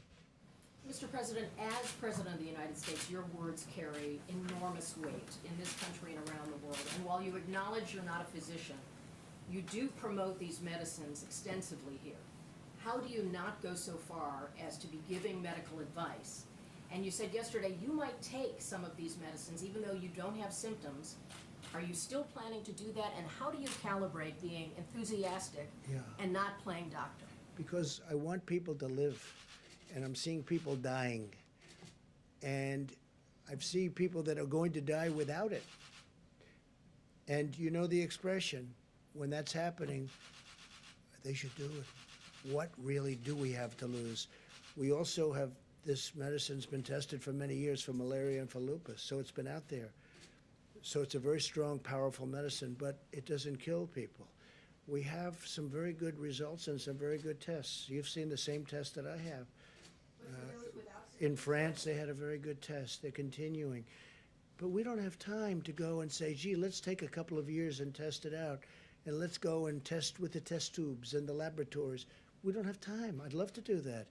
Mr. President, as President of the United States, your words carry enormous weight in this country and around the world. And while you acknowledge you're not a physician, you do promote these medicines extensively here. How do you not go so far as to be giving medical advice? And you said yesterday you might take some of these medicines even though you don't have symptoms. Are you still planning to do that? And how do you calibrate being enthusiastic Yeah. and not playing doctor? Because I want people to live, and I'm seeing people dying. And I've seen people that are going to die without it. And you know the expression, when that's happening, they should do it. What really do we have to lose? We also have, this medicine's been tested for many years for malaria and for lupus, so it's been out there. So it's a very strong, powerful medicine, but it doesn't kill people. We have some very good results and some very good tests. You've seen the same test that I have. In France, they had a very good test. They're continuing. But we don't have time to go and say, gee, let's take a couple of years and test it out, and let's go and test with the test tubes and the laboratories. We don't have time. I'd love to do that.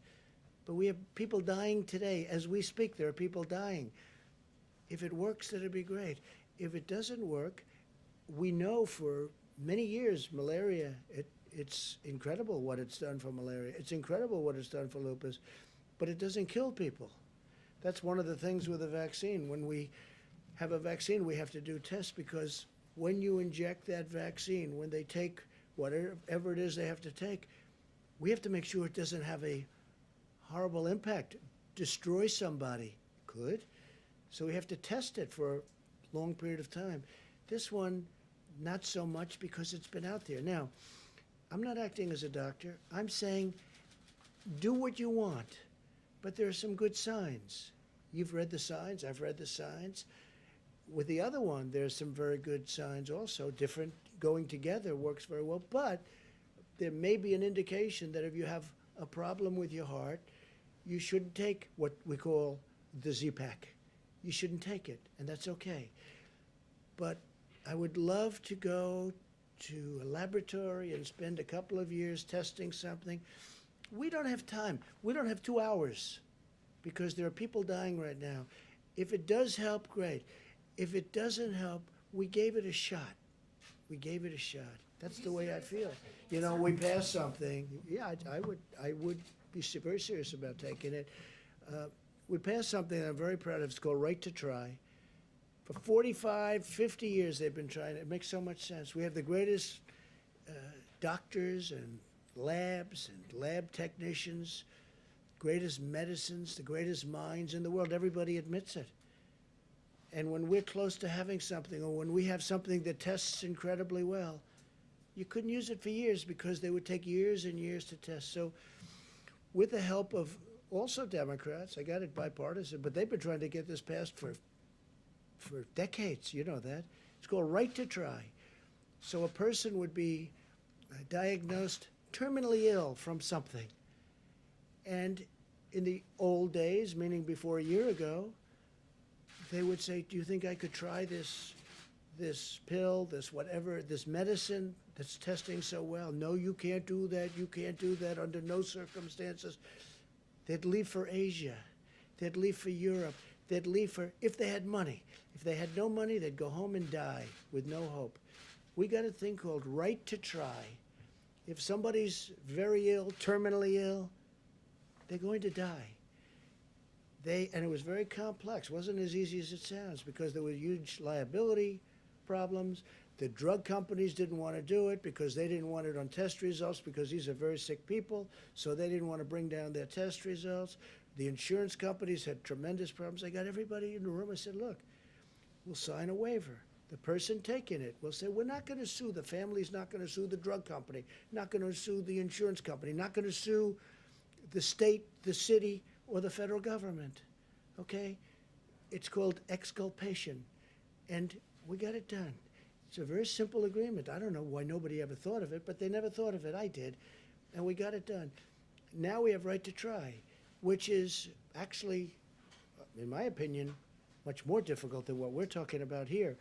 But we have people dying today. As we speak, there are people dying. If it works, that'd be great. If it doesn't work, we know for many years, malaria, it's incredible what it's done for malaria. It's incredible what it's done for lupus, but it doesn't kill people. That's one of the things with a vaccine. When we have a vaccine, we have to do tests, because when you inject that vaccine, when they take whatever it is they have to take, we have to make sure it doesn't have a horrible impact, destroy somebody. Could. So we have to test it for a long period of time. This one, not so much, because it's been out there. Now, I'm not acting as a doctor. I'm saying do what you want, but there are some good signs. You've read the signs. I've read the signs. With the other one, there's some very good signs also. Different, going together works very well, but there may be an indication that if you have a problem with your heart, you shouldn't take what we call the Z-Pack. You shouldn't take it, and that's okay. But I would love to go to a laboratory and spend a couple of years testing something. We don't have time. We don't have 2 hours, because there are people dying right now. If it does help, great. If it doesn't help, we gave it a shot. We gave it a shot. That's the way I feel. You know, we passed something. Yeah, I would be very serious about taking it. We passed something that I'm very proud of. It's called Right to Try. For 45, 50 years they've been trying it. It makes so much sense. We have the greatest doctors and labs and lab technicians, greatest medicines, the greatest minds in the world. Everybody admits it. And when we're close to having something, or when we have something that tests incredibly well, you couldn't use it for years, because they would take years and years to test. So with the help of also Democrats, I got it bipartisan, but they've been trying to get this passed for decades. You know that. It's called Right to Try. So a person would be diagnosed terminally ill from something. And in the old days, meaning before a year ago, they would say, do you think I could try this pill, this whatever, this medicine that's testing so well? No, you can't do that. You can't do that under no circumstances. They'd leave for Asia. They'd leave for Europe. They'd leave for, if they had money. If they had no money, they'd go home and die with no hope. We got a thing called Right to Try. If somebody's very ill, terminally ill, they're going to die. And it was very complex. It wasn't as easy as it sounds, because there were huge liability problems. The drug companies didn't want to do it because they didn't want it on test results, because these are very sick people, so they didn't want to bring down their test results. The insurance companies had tremendous problems. I got everybody in the room. I said, look, we'll sign a waiver. The person taking it will say, we're not going to sue. The family's not going to sue the drug company, not going to sue the insurance company, not going to sue the state, the city, or the federal government, okay? It's called exculpation, and we got it done. It's a very simple agreement. I don't know why nobody ever thought of it, but they never thought of it. I did, and we got it done. Now we have Right to Try, which is actually, in my opinion, much more difficult than what we're talking about here.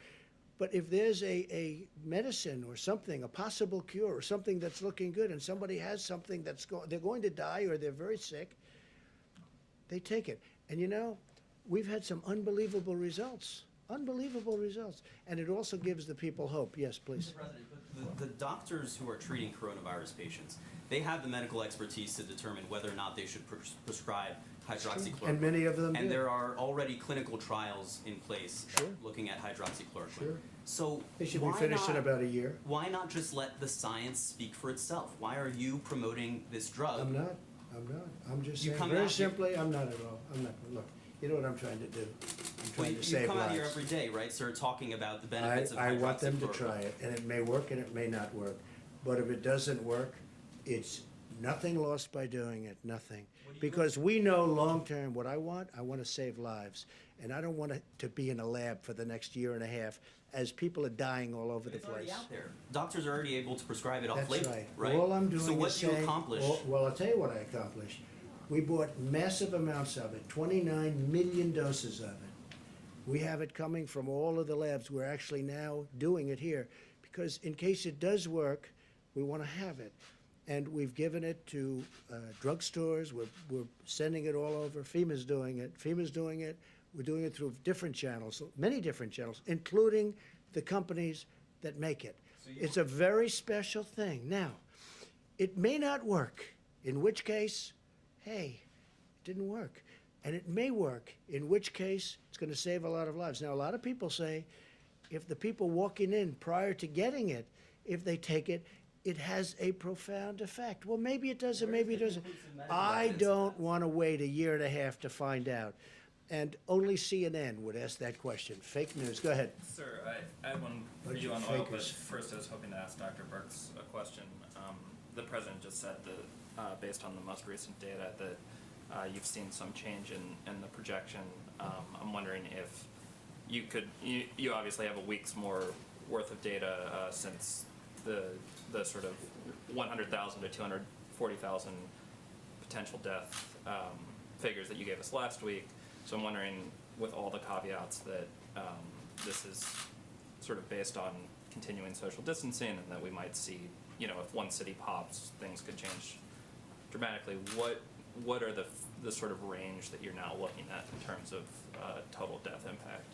But if there's a medicine or something, a possible cure or something that's looking good, and somebody has something that's they're going to die or they're very sick, they take it. And you know, we've had some unbelievable results. Unbelievable results. And it also gives the people hope. Yes, please. Mr. President, but the doctors who are treating coronavirus patients, they have the medical expertise to determine whether or not they should prescribe hydroxychloroquine. And many of them And do. there are already clinical trials in place Sure. looking at hydroxychloroquine. Sure. So They should be why finished in not- about a year. Why not just let the science speak for itself? Why are you promoting this drug? I'm not. I'm just You saying, come very out here- simply, I'm not at all. I'm not. Look, you know what I'm trying to do? I'm Well, trying you to save come out here lives. every day, right, sir, talking about the benefits of I hydroxychloroquine. want them to try it, and it may work and it may not work. But if it doesn't work, it's nothing lost by doing it, nothing. Because we know long-term what I want to save lives. And I don't want it to be in a lab for the next year and a half as people are dying all over the It's already place. out there. Doctors are already able to prescribe it off That's label, right. right? All I'm doing So what is do you saying. accomplish? Well, I'll tell you what I accomplished. We bought massive amounts of it, 29 million doses of it. We have it coming from all of the labs. We're actually now doing it here because in case it does work, we want to have it. And we've given it to drugstores. We're sending it all over. FEMA's doing it. We're doing it through different channels, many different channels, including the companies that make it. It's a very special thing. Now, it may not work, in which case, hey, it didn't work. And it may work, in which case it's going to save a lot of lives. Now, a lot of people say if the people walking in prior to getting it, if they take it, it has a profound effect. Well, maybe it doesn't, maybe it doesn't. I don't want to wait a year and a half to find out. And only CNN would ask that question. Fake news. Go ahead. Sir, I had one for Bunch you of on oil, but fakers. first I was hoping to ask Dr. Birx a question. The president just said that, based on the most recent data, that you've seen some change in the projection. I'm wondering if you could, you obviously have a week's more worth of data since the sort of 100,000 to 240,000 potential death figures that you gave us last week. So I'm wondering, with all the caveats that this is sort of based on continuing social distancing and that we might see, if one city pops, things could change dramatically. What are the sort of range that you're now looking at in terms of total death impact?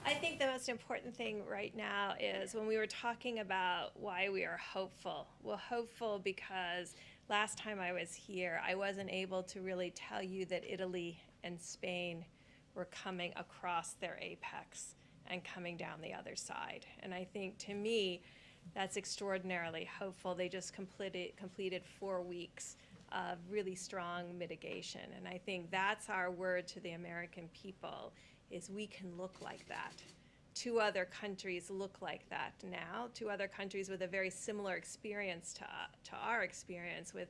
I think the most important thing right now is when we were talking about why we are hopeful. Well, hopeful because last time I was here, I wasn't able to really tell you that Italy and Spain were coming across their apex and coming down the other side. And I think, to me, that's extraordinarily hopeful. They just completed 4 weeks of really strong mitigation. And I think that's our word to the American people, is we can look like that. 2 other countries look like that now. 2 other countries with a very similar experience to our experience, with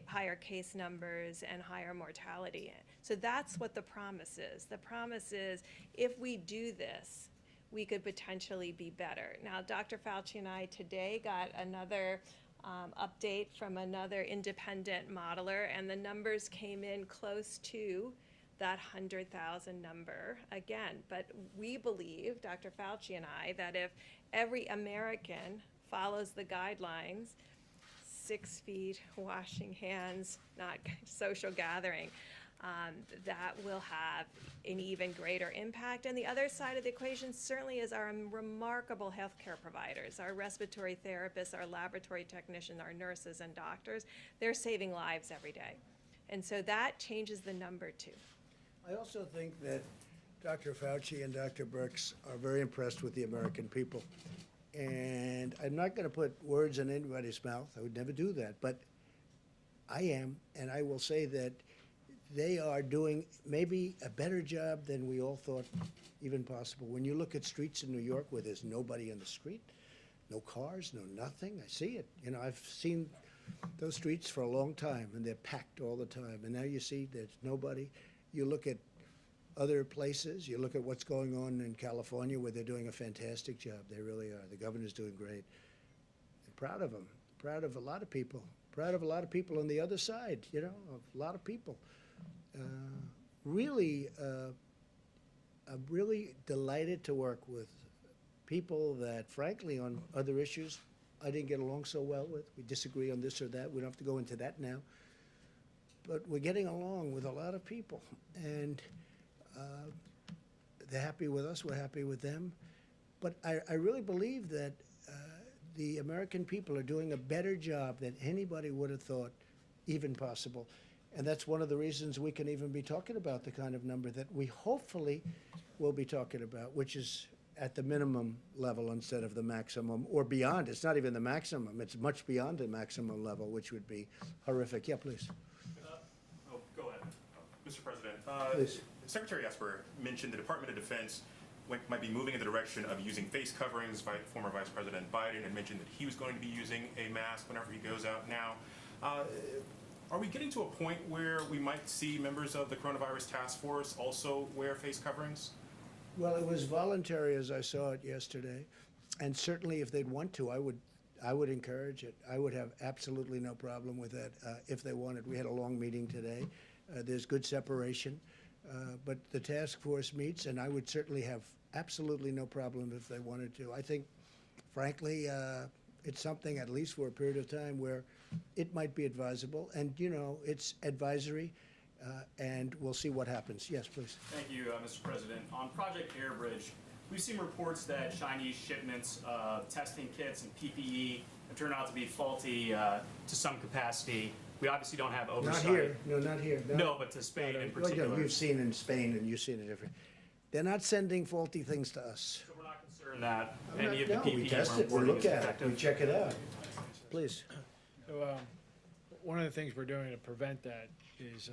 higher case numbers and higher mortality. So that's what the promise is. The promise is, if we do this, we could potentially be better. Now, Dr. Fauci and I today got another update from another independent modeler, and the numbers came in close to that 100,000 number again. But we believe, Dr. Fauci and I, that if every American follows the guidelines, 6 feet, washing hands, not social gathering, that will have an even greater impact. And the other side of the equation certainly is our remarkable healthcare providers, our respiratory therapists, our laboratory technicians, our nurses and doctors. They're saving lives every day. And so that changes the number too. I also think that Dr. Fauci and Dr. Birx are very impressed with the American people. And I'm not going to put words in anybody's mouth. I would never do that. But I am, and I will say that they are doing maybe a better job than we all thought even possible. When you look at streets in New York where there's nobody on the street, no cars, no nothing, I see it. I've seen those streets for a long time, and they're packed all the time. And now you see there's nobody. You look at other places, you look at what's going on in California, where they're doing a fantastic job. They really are. The governor's doing great. I'm proud of them. Proud of a lot of people. Proud of a lot of people on the other side, a lot of people. I'm really delighted to work with people that, frankly, on other issues, I didn't get along so well with. We disagree on this or that. We don't have to go into that now. But we're getting along with a lot of people, and they're happy with us, we're happy with them. But I really believe that the American people are doing a better job than anybody would have thought even possible. And that's one of the reasons we can even be talking about the kind of number that we hopefully will be talking about, which is at the minimum level instead of the maximum, or beyond. It's not even the maximum. It's much beyond the maximum level, which would be horrific. Yeah, please. Go ahead. Mr. President, Please. Secretary Esper mentioned the Department of Defense might be moving in the direction of using face coverings. Former Vice President Biden had mentioned that he was going to be using a mask whenever he goes out now. Are we getting to a point where we might see members of the coronavirus task force also wear face coverings? Well, it was voluntary as I saw it yesterday, and certainly if they'd want to, I would encourage it. I would have absolutely no problem with that if they wanted. We had a long meeting today. There's good separation, but the task force meets, and I would certainly have absolutely no problem if they wanted to. I think, frankly, it's something, at least for a period of time, where it might be advisable, and it's advisory. And we'll see what happens. Yes, please. Thank you, Mr. President. On Project Airbridge, we've seen reports that Chinese shipments of testing kits and PPE have turned out to be faulty to some capacity. We obviously don't have oversight. Not here. No, not here. No, but to Spain in particular. You've seen in Spain, and you've seen it different. They're not sending faulty things to us. So we're not concerned that any of the No, PPE we test we're it. We importing look is at it. effective. We check it out. Please. So, one of the things we're doing to prevent that is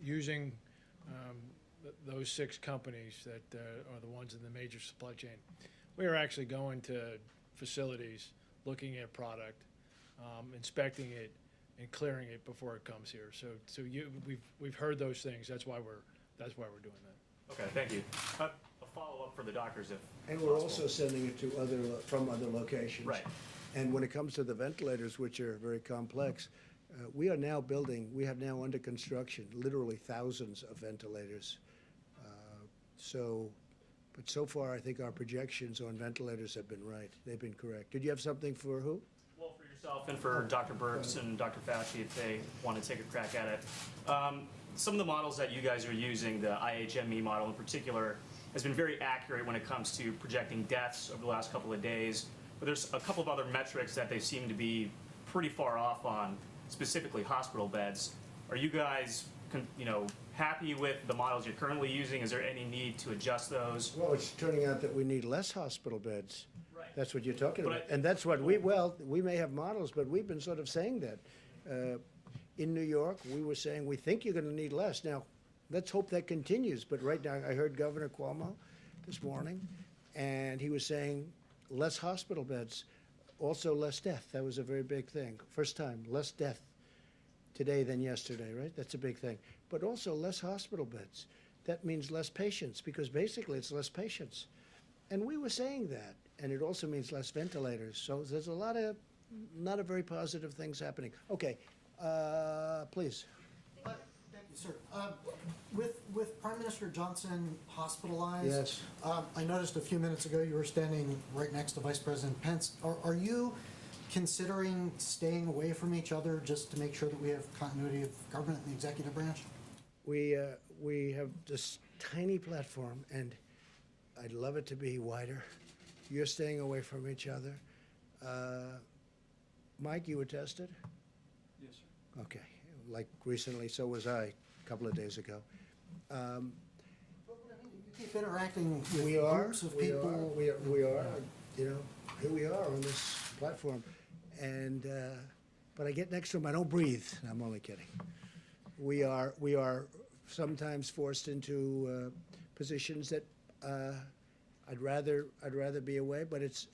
using those 6 companies that are the ones in the major supply chain. We are actually going to facilities, looking at product, inspecting it, and clearing it before it comes here. So we've heard those things. That's why we're doing that. Okay, thank you. A follow-up for the doctors, if And we're possible. also sending it to from other locations. Right. And when it comes to the ventilators, which are very complex, we have now under construction literally thousands of ventilators. But so far, I think our projections on ventilators have been right. They've been correct. Did you have something for who? Well, for yourself and for Dr. Birx and Dr. Fauci, if they want to take a crack at it. Some of the models that you guys are using, the IHME model in particular, has been very accurate when it comes to projecting deaths over the last couple of days. But there's a couple of other metrics that they seem to be pretty far off on, specifically hospital beds. Are you guys, happy with the models you're currently using? Is there any need to adjust those? Well, it's turning out that we need less hospital beds. Right. That's what you're talking But about. And that's what we may have models, but we've been sort of saying that. In New York, we were saying, we think you're going to need less. Now, let's hope that continues. But right now, I heard Governor Cuomo this morning, and he was saying less hospital beds, also less death. That was a very big thing. First time, less death today than yesterday, right? That's a big thing. But also less hospital beds. That means less patients, because basically it's less patients. And we were saying that. And it also means less ventilators. So there's a lot of not a very positive things happening. Okay, please. Thank you, sir. With Prime Minister Johnson hospitalized, Yes. I noticed a few minutes ago you were standing right next to Vice President Pence. Are you considering staying away from each other just to make sure that we have continuity of government in the executive branch? We have this tiny platform, and I'd love it to be wider. You're staying away from each other. Mike, you were tested? Yes, sir. Okay, like recently, so was I a couple of days ago. You keep interacting with We are, groups of we people. are, here we are on this platform. And, but I get next to him, I don't breathe. I'm only kidding. We are sometimes forced into positions that I'd rather be away, but it's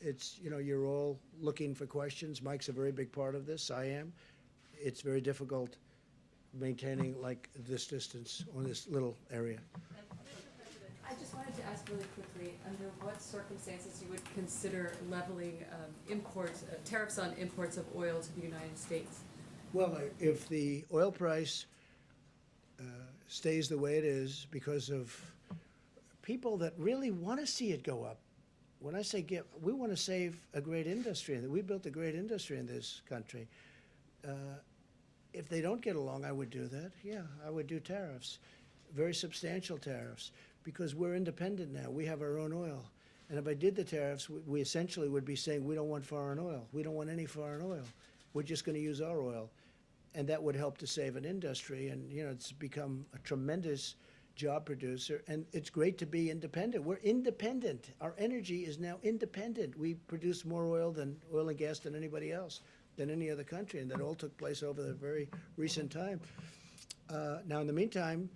you're all looking for questions. Mike's a very big part of this. I am. It's very difficult maintaining like this distance on this little area. I just wanted to ask really quickly, under what circumstances you would consider leveling tariffs on imports of oil to the United States? Well, if the oil price stays the way it is because of people that really want to see it go up. When I say we want to save a great industry, and we built a great industry in this country. If they don't get along, I would do that. Yeah, I would do tariffs, very substantial tariffs, because we're independent now. We have our own oil. And if I did the tariffs, we essentially would be saying we don't want foreign oil. We don't want any foreign oil. We're just going to use our oil. And that would help to save an industry. And, you know, it's become a tremendous job producer. And it's great to be independent. We're independent. Our energy is now independent. We produce more oil and gas than anybody else, than any other country. And that all took place over the very recent time. Now, in the meantime,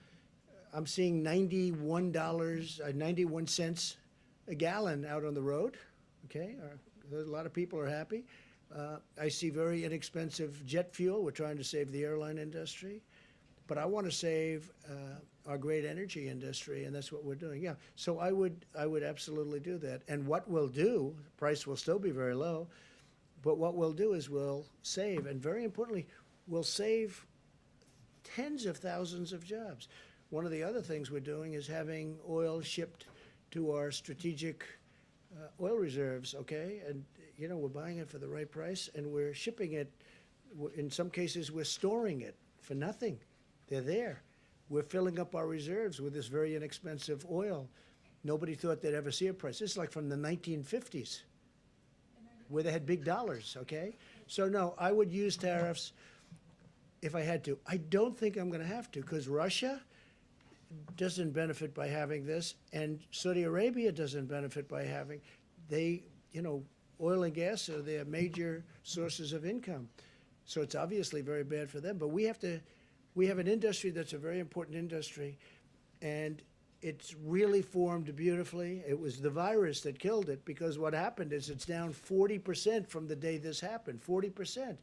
I'm seeing $91 cents a gallon out on the road. Okay, a lot of people are happy. I see very inexpensive jet fuel. We're trying to save the airline industry, but I want to save our great energy industry, and that's what we're doing. Yeah, so I would absolutely do that. And what we'll do, price will still be very low, but what we'll do is we'll save, and very importantly, we'll save tens of thousands of jobs. One of the other things we're doing is having oil shipped to our strategic oil reserves, okay? And, you know, we're buying it for the right price, and we're shipping it. In some cases, we're storing it for nothing. They're there. We're filling up our reserves with this very inexpensive oil. Nobody thought they'd ever see a price. This is like from the 1950s, where they had big dollars, okay? So, no, I would use tariffs if I had to. I don't think I'm going to have to, because Russia doesn't benefit by having this, and Saudi Arabia doesn't benefit by having. Oil and gas are their major sources of income. So it's obviously very bad for them. But we have an industry that's a very important industry, and it's really formed beautifully. It was the virus that killed it, because what happened is it's down 40% from the day this happened, 40%.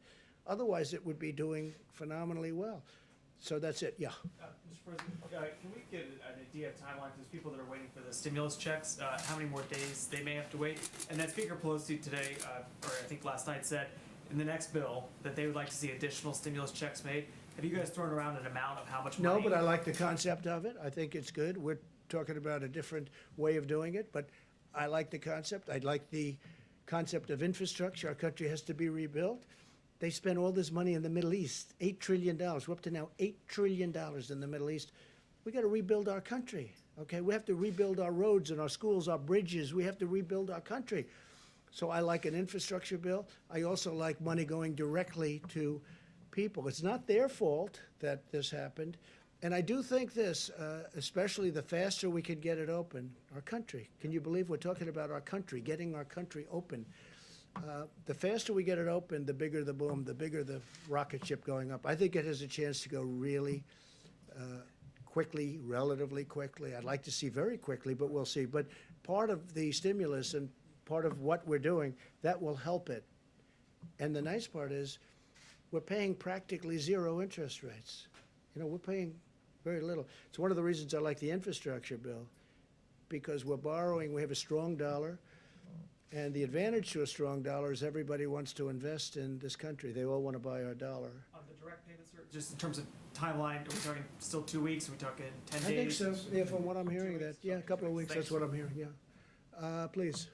Otherwise, it would be doing phenomenally well. So that's it, yeah. Mr. President, can we get an idea of timeline for those people that are waiting for the stimulus checks, how many more days they may have to wait? And then Speaker Pelosi today, or I think last night, said in the next bill that they would like to see additional stimulus checks made. Have you guys thrown around an amount of how much money? No, but I like the concept of it. I think it's good. We're talking about a different way of doing it, but I like the concept. I like the concept of infrastructure. Our country has to be rebuilt. They spend all this money in the Middle East, $8 trillion. We're up to now $8 trillion in the Middle East. We got to rebuild our country, okay? We have to rebuild our roads and our schools, our bridges. We have to rebuild our country. So I like an infrastructure bill. I also like money going directly to people. It's not their fault that this happened. And I do think this, especially the faster we can get it open, our country. Can you believe we're talking about our country, getting our country open? The faster we get it open, the bigger the boom, the bigger the rocket ship going up. I think it has a chance to go really quickly, relatively quickly. I'd like to see very quickly, but we'll see. But part of the stimulus and part of what we're doing, that will help it. And the nice part is we're paying practically zero interest rates. You know, we're paying very little. It's one of the reasons I like the infrastructure bill, because we're borrowing, we have a strong dollar. And the advantage to a strong dollar is everybody wants to invest in this country. They all want to buy our dollar. On the direct payments, sir, just in terms of timeline, are we talking still 2 weeks? Are we talking 10 days? I think so, yeah, from what I'm hearing, that, yeah, a couple of weeks, that's what I'm hearing, yeah. Please.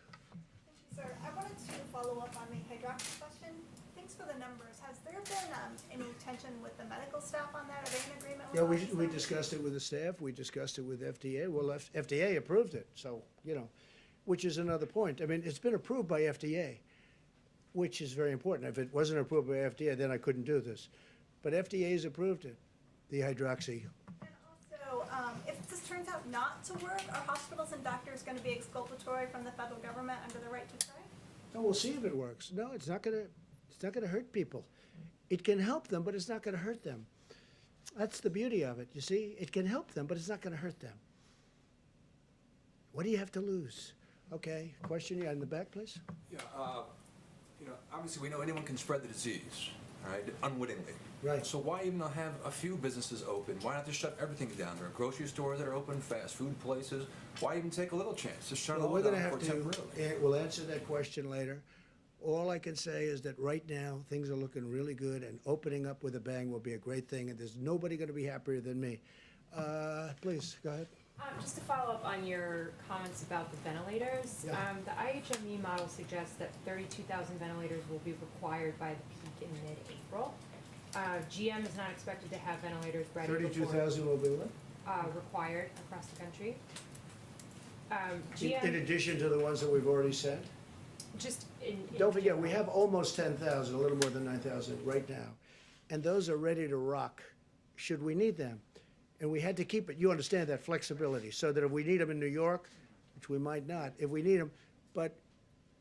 Sir, I wanted to follow up on the hydroxy question. Thanks for the numbers. Has there been any tension with the medical staff on that? Are they in agreement with Yeah, we discussed it with the staff. We discussed it with FDA. Well, FDA approved it, so, you know, which is another point. I mean, it's been approved by FDA, which is very important. If it wasn't approved by FDA, then I couldn't do this. But FDA has approved it, the hydroxy. And also, if this turns out not to work, are hospitals and doctors going to be exculpatory from the federal government under the right to try? No, we'll see if it works. No, it's not gonna hurt people. It can help them, but it's not gonna hurt them. That's the beauty of it, you see? It can help them, but it's not gonna hurt them. What do you have to lose? Okay, question, yeah, in the back, please? Yeah, obviously we know anyone can spread the disease, all right, unwittingly. Right. So why even not have a few businesses open? Why not just shut everything down? There are grocery stores that are open, fast food places. Why even take a little chance? Just shut it all We're down gonna for have temporarily. we'll answer that question later. All I can say is that right now, things are looking really good, and opening up with a bang will be a great thing, and there's nobody gonna be happier than me. Please, go ahead. Just to follow up on your comments about the ventilators, Yeah. the IHME model suggests that 32,000 ventilators will be required by the peak in mid-April. GM is not expected to have ventilators ready before 32,000 will be what? required across the country. In GM, addition to the ones that we've already sent? just in Don't forget, we have almost 10,000, a little more than 9,000 right now. and those are ready to rock should we need them. And we had to keep it, you understand that flexibility, so that if we need them in New York, which we might not, if we need them, but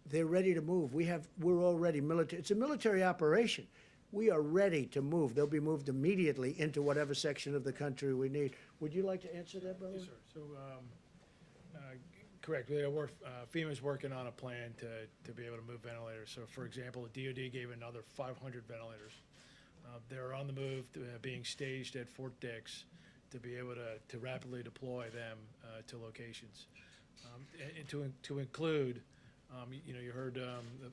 they're ready to move. We're already military, it's a military operation. We are ready to move. They'll be moved immediately into whatever section of the country we need. Would you like to answer that, brother? Yes, sir. So, correct, FEMA's working on a plan to be able to move ventilators. So, for example, the DoD gave another 500 ventilators. They're on the move, being staged at Fort Dix to be able to rapidly deploy them to locations. And to include, you heard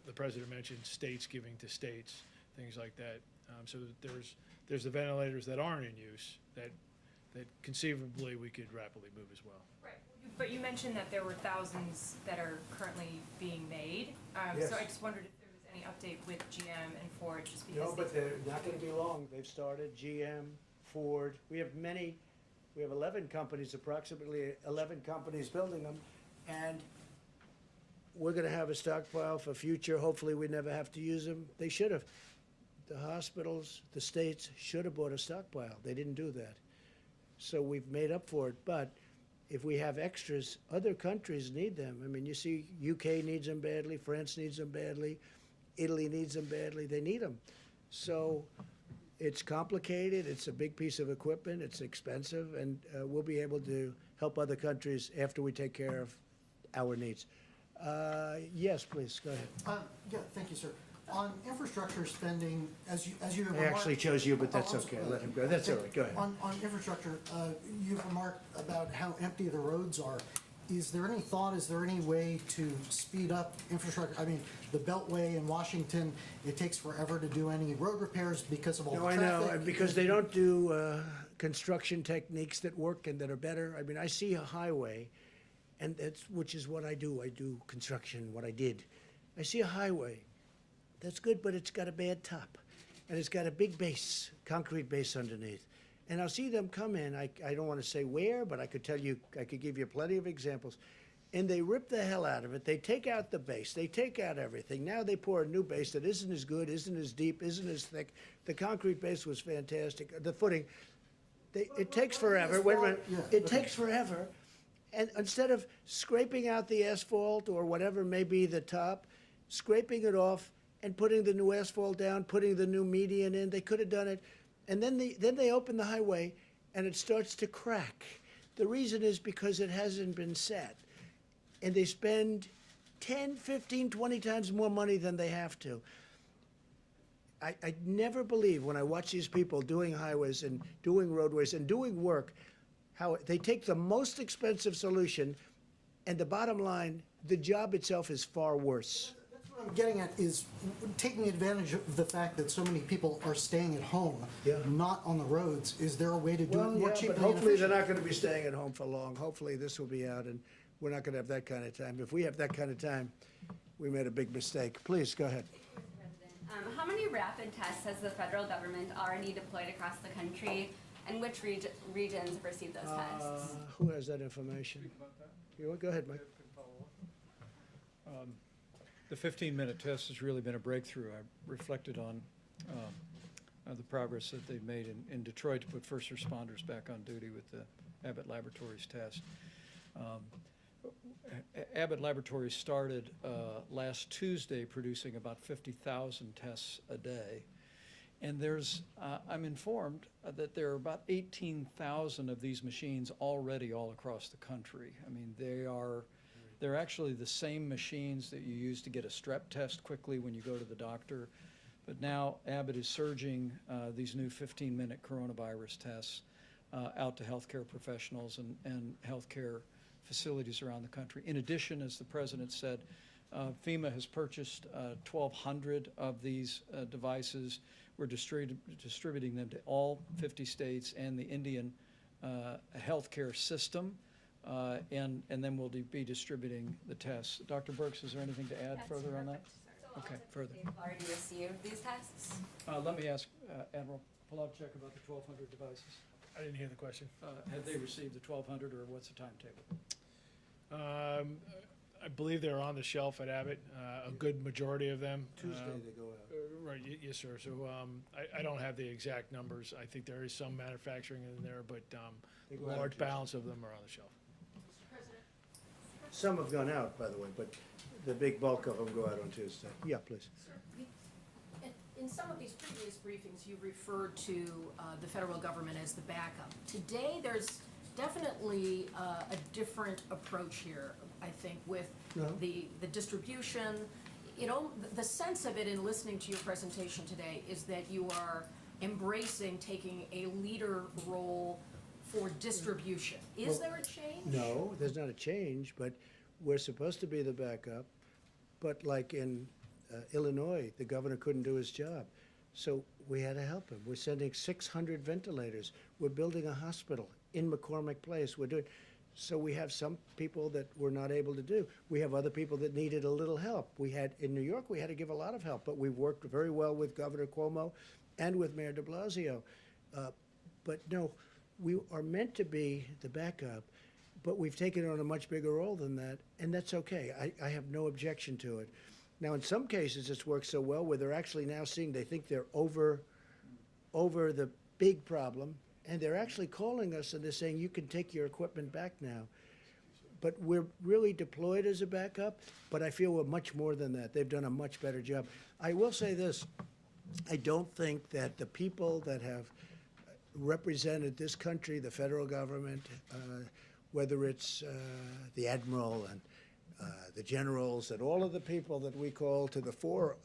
the president mention states giving to states, things like that. So there's the ventilators that aren't in use that conceivably we could rapidly move as well. Right, but you mentioned that there were thousands that are currently being made. Yes. So I just wondered if there was any update with GM and Ford, just because. No, but they're not gonna be long. They've started, GM, Ford. We have 11 companies, approximately 11 companies building them. And we're gonna have a stockpile for future. Hopefully, we never have to use them. They should have. The hospitals, the states should have bought a stockpile. They didn't do that. So we've made up for it. But if we have extras, other countries need them. I mean, you see, UK needs them badly, France needs them badly, Italy needs them badly. They need them. So it's complicated. It's a big piece of equipment. It's expensive. And we'll be able to help other countries after we take care of our needs. Yes, please, go ahead. Yeah, thank you, sir. On infrastructure spending, as you have I remarked. actually chose you, but that's I'm okay. sorry. Let him go. That's all right. Go ahead. On infrastructure, you've remarked about how empty the roads are. Is there any way to speed up infrastructure? I mean, the Beltway in Washington, it takes forever to do any road repairs because of all the No, I traffic. know, and because they don't do construction techniques that work and that are better. I mean, I see a highway, and which is what I do. I do construction, what I did. I see a highway. That's good, but it's got a bad top. And it's got a big base, concrete base underneath. And I'll see them come in. I don't want to say where, but I could tell you, I could give you plenty of examples. And they rip the hell out of it. They take out the base. They take out everything. Now they pour a new base that isn't as good, isn't as deep, isn't as thick. The concrete base was fantastic. The footing, it takes forever. Wait a minute. It takes forever. And instead of scraping out the asphalt or whatever may be the top, scraping it off and putting the new asphalt down, putting the new median in, they could have done it. And then they open the highway and it starts to crack. The reason is because it hasn't been set. And they spend 10, 15, 20 times more money than they have to. I never believe when I watch these people doing highways and doing roadways and doing work, how they take the most expensive solution and the bottom line, the job itself is far worse. What I'm getting at is taking advantage of the fact that so many people are staying at home, not on the roads. Is there a way to do it more cheaply? But hopefully they're not going to be staying at home for long. Hopefully this will be out and we're not going to have that kind of time. If we have that kind of time, we made a big mistake. Please, go ahead. How many rapid tests has the federal government already deployed across the country, and which regions have received those tests? Who has that information? You want, go ahead, Mike. The 15-minute test has really been a breakthrough. I reflected on the progress that they've made in Detroit to put first responders back on duty with the Abbott Laboratories test. Abbott Laboratories started last Tuesday producing about 50,000 tests a day. And there's, I'm informed that there are about 18,000 of these machines already all across the country. I mean, they're actually the same machines that you use to get a strep test quickly when you go to the doctor. But now Abbott is surging these new 15-minute coronavirus tests out to healthcare professionals and healthcare facilities around the country. In addition, as the president said, FEMA has purchased 1,200 of these devices. We're distributing them to all 50 states and the Indian healthcare system. And then we'll be distributing the tests. Dr. Birx, is there anything to add further on that? Okay, further. They've already received these tests? Let me ask Admiral Polovchik about the 1,200 devices. I didn't hear the question. Have they received the 1,200 or what's the timetable? I believe they're on the shelf at Abbott, a good majority of them. Tuesday they go out. Right, yes, sir. So I don't have the exact numbers. I think there is some manufacturing in there, but They go out on large Tuesday. balance of them are on the shelf. Mr. President? Some have gone out, by the way, but the big bulk of them go out on Tuesday. Yeah, please. Sir, in some of these previous briefings, you referred to the federal government as the backup. Today, there's definitely a different approach here, I think, with No. the distribution. You know, the sense of it in listening to your presentation today is that you are embracing taking a leader role for distribution. Is Well, there a change? No, there's not a change, but we're supposed to be the backup. But like in Illinois, the governor couldn't do his job. So we had to help him. We're sending 600 ventilators. We're building a hospital in McCormick Place. We're doing, so we have some people that we're not able to do. We have other people that needed a little help. We had, in New York, we had to give a lot of help, but we've worked very well with Governor Cuomo and with Mayor de Blasio. But no, we are meant to be the backup, but we've taken on a much bigger role than that, and that's okay. I have no objection to it. Now, in some cases, it's worked so well where they're actually now seeing, they think they're over the big problem, and they're actually calling us and they're saying, you can take your equipment back now. But we're really deployed as a backup, but I feel we're much more than that. They've done a much better job. I will say this, I don't think that the people that have represented this country, the federal government, whether it's the admiral and the generals and all of the people that we call to the fore,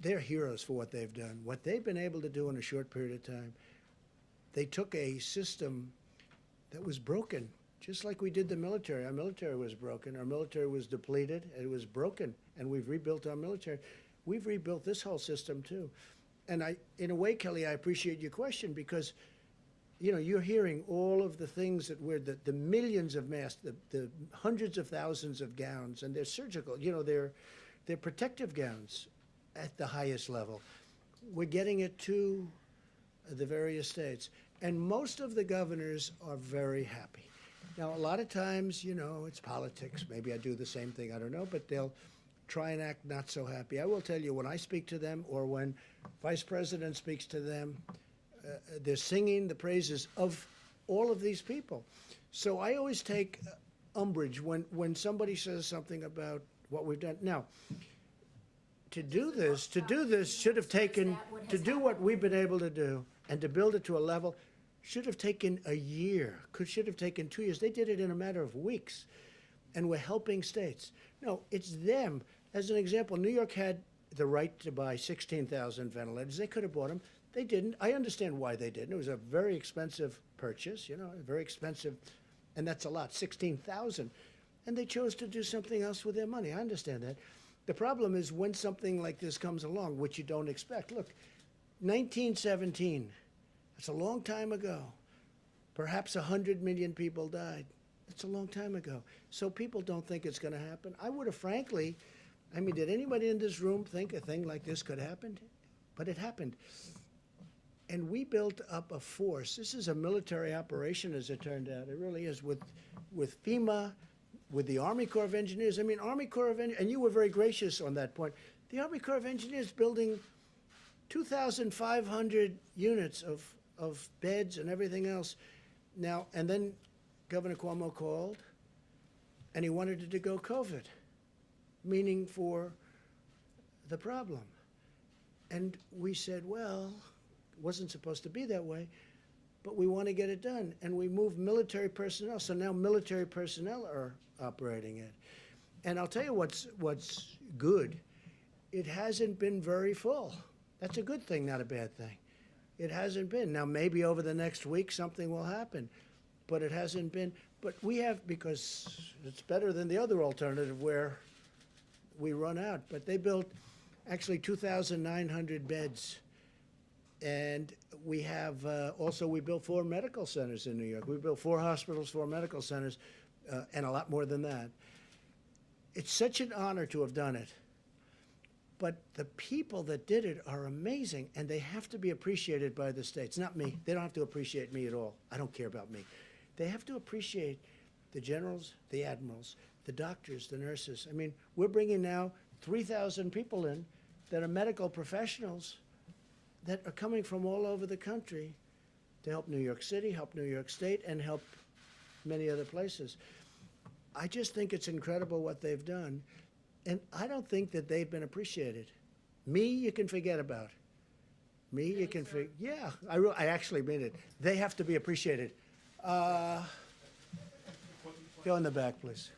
they're heroes for what they've done. What they've been able to do in a short period of time, they took a system that was broken, just like we did the military. Our military was broken. Our military was depleted. It was broken, and we've rebuilt our military. We've rebuilt this whole system, too. And in a way, Kelly, I appreciate your question because, you know, you're hearing all of the things that we're, the millions of masks, the hundreds of thousands of gowns, and they're surgical, you know, they're protective gowns at the highest level. We're getting it to the various states. And most of the governors are very happy. Now, a lot of times, you know, it's politics. Maybe I do the same thing, I don't know, but they'll try and act not so happy. I will tell you, when I speak to them or when Vice President speaks to them, they're singing the praises of all of these people. So I always take umbrage when somebody says something about what we've done. Now, to do this should have taken, to do what we've been able to do and to build it to a level, should have taken a year, should have taken 2 years. They did it in a matter of weeks, and we're helping states. No, it's them. As an example, New York had the right to buy 16,000 ventilators. They could have bought them. They didn't. I understand why they didn't. It was a very expensive purchase, you know, very expensive, and that's a lot, 16,000. And they chose to do something else with their money. I understand that. The problem is when something like this comes along, which you don't expect. Look, 1917, that's a long time ago. Perhaps 100 million people died. That's a long time ago. So people don't think it's going to happen. I would have frankly, I mean, did anybody in this room think a thing like this could happen? But it happened. And we built up a force. This is a military operation, as it turned out. It really is, with FEMA, with the Army Corps of Engineers. I mean, Army Corps of Engineers, and you were very gracious on that point. The Army Corps of Engineers building 2,500 units of beds and everything else. Now, and then Governor Cuomo called, and he wanted it to go COVID, meaning for the problem. And we said, well, it wasn't supposed to be that way, but we want to get it done. And we moved military personnel, so now military personnel are operating it. And I'll tell you what's good. It hasn't been very full. That's a good thing, not a bad thing. It hasn't been. Now, maybe over the next week something will happen, but it hasn't been. But we have, because it's better than the other alternative where we run out. But they built actually 2,900 beds. And we have, also we built 4 medical centers in New York. We built 4 hospitals, 4 medical centers, and a lot more than that. It's such an honor to have done it. But the people that did it are amazing, and they have to be appreciated by the states. Not me. They don't have to appreciate me at all. I don't care about me. They have to appreciate the generals, the admirals, the doctors, the nurses. I mean, we're bringing now 3,000 people in that are medical professionals that are coming from all over the country to help New York City, help New York State, and help many other places. I just think it's incredible what they've done, and I don't think that they've been appreciated. Me, you can forget about. Me, you can forget. Yeah, I actually mean it. They have to be appreciated. Go in the back, please.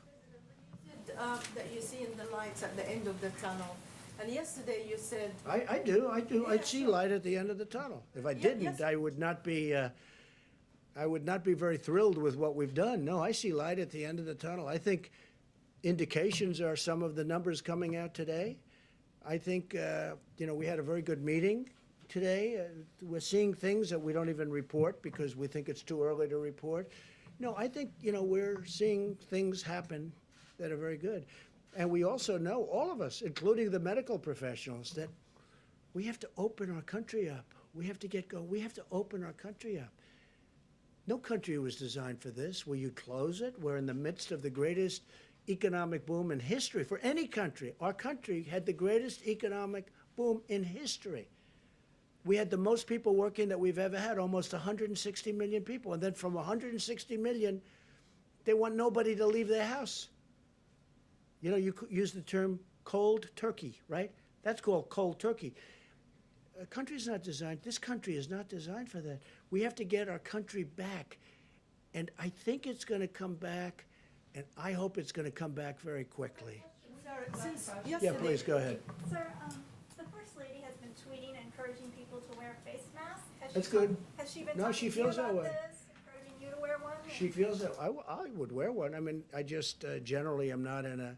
That you see in the lights at the end of the tunnel. And yesterday you said... I do. Yeah, I see sure. light at the end of the tunnel. If I Yeah, didn't, yes. I would not be very thrilled with what we've done. No, I see light at the end of the tunnel. I think indications are some of the numbers coming out today. I think, we had a very good meeting today. We're seeing things that we don't even report because we think it's too early to report. No, I think, we're seeing things happen that are very good. And we also know, all of us, including the medical professionals, that we have to open our country up. We have to get going. We have to open our country up. No country was designed for this. Will you close it? We're in the midst of the greatest economic boom in history for any country. Our country had the greatest economic boom in history. We had the most people working that we've ever had, almost 160 million people. And then from 160 million, they want nobody to leave their house. You use the term cold turkey, right? That's called cold turkey. A country's not designed, this country is not designed for that. We have to get our country back. And I think it's going to come back, and I hope it's going to come back very quickly. Sir, since Yeah, please, go ahead. Sir, the First Lady has been tweeting, encouraging people to wear face masks. That's good. Has she been No, talking she to you feels that about way. this, encouraging you to wear one? She feels that I would wear one. I mean, I just generally am not in a,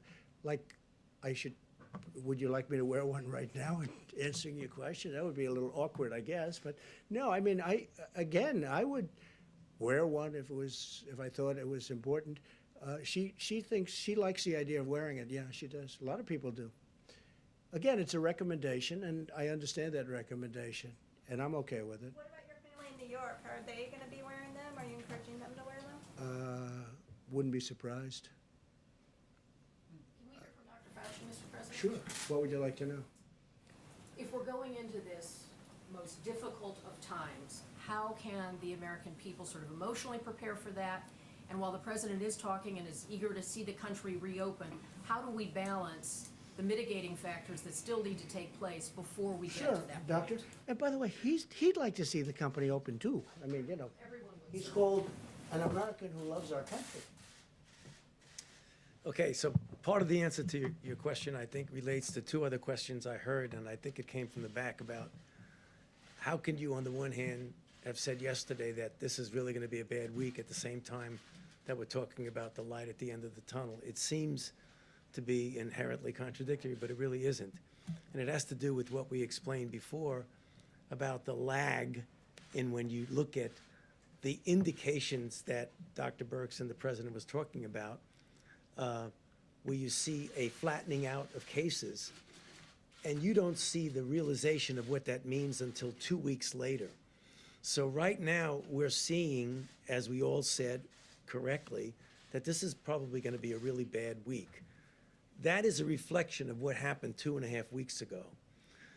would you like me to wear one right now and answering your question? That would be a little awkward, I guess. But no, I mean, I would wear one if I thought it was important. She likes the idea of wearing it. Yeah, she does. A lot of people do. Again, it's a recommendation, and I understand that recommendation, and I'm okay with it. What about your family in New York? Are they going to be wearing them? Are you encouraging them to wear them? Wouldn't be surprised. Can we hear from Dr. Fauci, Mr. President? Sure. What would you like to know? If we're going into this most difficult of times, how can the American people sort of emotionally prepare for that? And while the president is talking and is eager to see the country reopen, how do we balance the mitigating factors that still need to take place before we get to that point? Doctor. And by the way, he'd like to see the company open too. I mean, he's called an American who loves our country. Okay, so part of the answer to your question, I think, relates to two other questions I heard, and I think it came from the back about how can you, on the one hand, have said yesterday that this is really going to be a bad week at the same time that we're talking about the light at the end of the tunnel. It seems to be inherently contradictory, but it really isn't. And it has to do with what we explained before about the lag in when you look at the indications that Dr. Birx and the president was talking about, where you see a flattening out of cases, and you don't see the realization of what that means until 2 weeks later. So right now, we're seeing, as we all said correctly, that this is probably going to be a really bad week. That is a reflection of what happened 2.5 weeks ago.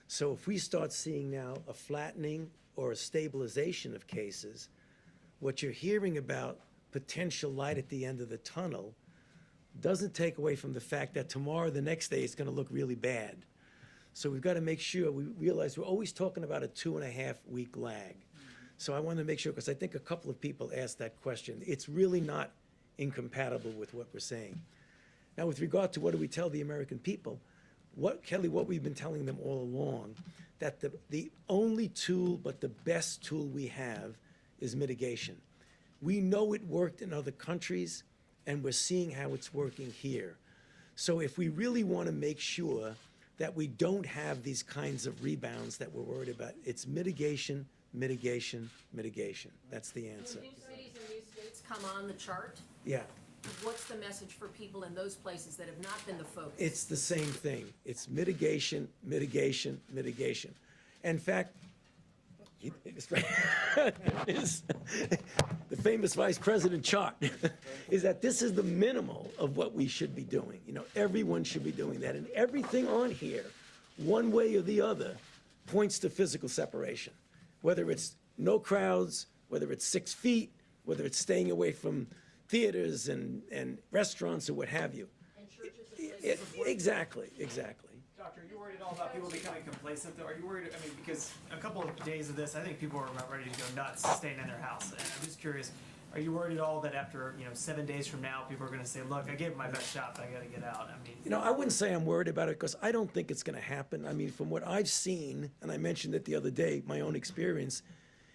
So if we start seeing now a flattening or a stabilization of cases, what you're hearing about potential light at the end of the tunnel doesn't take away from the fact that tomorrow, the next day, it's going to look really bad. So we've got to make sure we realize we're always talking about a 2.5 week lag. So I want to make sure, because I think a couple of people asked that question. It's really not incompatible with what we're saying. Now, with regard to what do we tell the American people, what we've been telling them all along, that the only tool but the best tool we have is mitigation. We know it worked in other countries, and we're seeing how it's working here. So if we really want to make sure that we don't have these kinds of rebounds that we're worried about, it's mitigation, mitigation, mitigation. That's the answer. When new cities and new states come on the chart, Yeah. what's the message for people in those places that have not been the focus? It's the same thing. It's mitigation, mitigation, mitigation. In fact, is the famous vice president chart is that this is the minimal of what we should be doing. Everyone should be doing that. And everything on here one way or the other, points to physical separation. Whether it's no crowds, whether it's 6 feet, whether it's staying away from theaters and restaurants or what have you. And churches and places of work. Exactly, exactly. Doctor, are you worried at all about people becoming complacent though? Are you worried, I mean, because a couple of days of this, I think people are about ready to go nuts staying in their house. And I'm just curious, are you worried at all that after, 7 days from now, people are gonna say, look, I gave it my best shot, but I gotta get out? I mean. I wouldn't say I'm worried about it because I don't think it's going to happen. I mean, from what I've seen, and I mentioned it the other day, my own experience,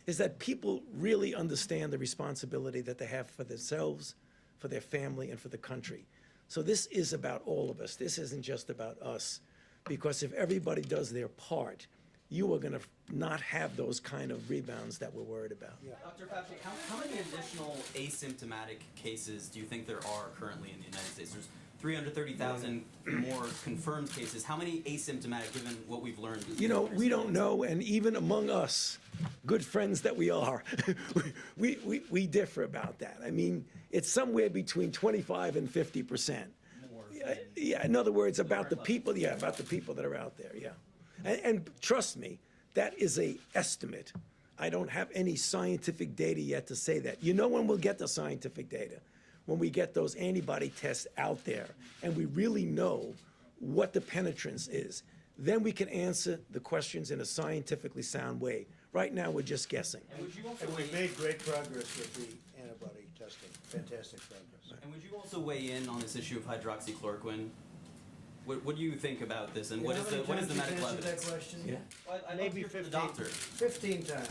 is that people really understand the responsibility that they have for themselves, for their family, and for the country. So this is about all of us. This isn't just about us. Because if everybody does their part, you are going to not have those kind of rebounds that we're worried about. Dr. Fauci, how many additional asymptomatic cases do you think there are currently in the United States? There's 330,000 more confirmed cases. How many asymptomatic, given what we've learned? We don't know, and even among us, good friends that we are, we differ about that. I mean, it's somewhere between 25 and 50%. Yeah, in other words, about the people that are out there, yeah. And trust me, that is a estimate. I don't have any scientific data yet to say that. When we'll get the scientific data? When we get those antibody tests out there and we really know what the penetrance is, then we can answer the questions in a scientifically sound way. Right now, we're just guessing. And we've made great progress with the antibody testing, fantastic progress. And would you also weigh in on this issue of hydroxychloroquine? What do you think about this, and what is the medical evidence? That question? Yeah. Well, Maybe 15. 15 times.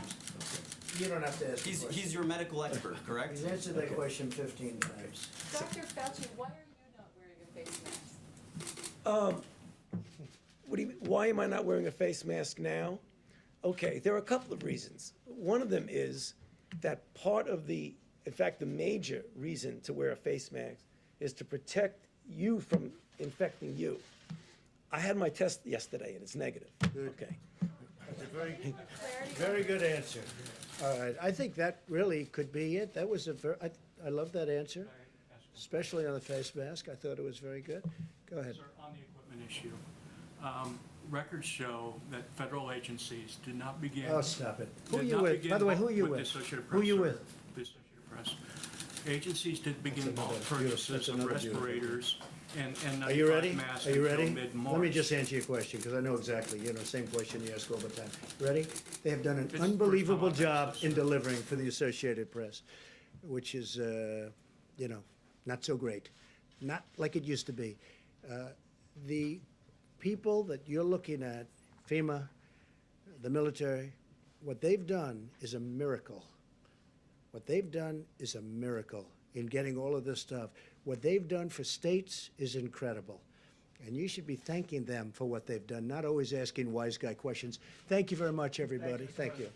You don't have to ask the question. He's your medical expert, correct? He's answered that question 15 times. Dr. Fauci, why are you not wearing a face mask? What do you mean? Why am I not wearing a face mask now? Okay, there are a couple of reasons. One of them is that in fact, the major reason to wear a face mask is to protect you from infecting you. I had my test yesterday and it's negative. Okay. That's a very good answer. All right, I think that really could be it. That was I love that answer, especially on the face mask. I thought it was very good. Go ahead. Sir, on the equipment issue, records show that federal agencies did not begin. Oh, stop it. Who are did you not with? begin By the way, who are you the with? Associated Who are Press, you sir. with? The Associated Press. Agencies did begin That's bulk another beautiful- purchases that's of another beautiful- respirators and Are you ready? masks Are you until ready? mid-March. Let me just answer your question, because I know exactly, same question you ask all the time. Ready? They have done an It's unbelievable first time I've job asked this, in sir. delivering for the Associated Press, which is, not so great. Not like it used to be. The people that you're looking at, FEMA, the military, what they've done is a miracle. What they've done is a miracle in getting all of this stuff. What they've done for states is incredible. And you should be thanking them for what they've done, not always asking wise guy questions. Thank you very much, everybody. Thank you.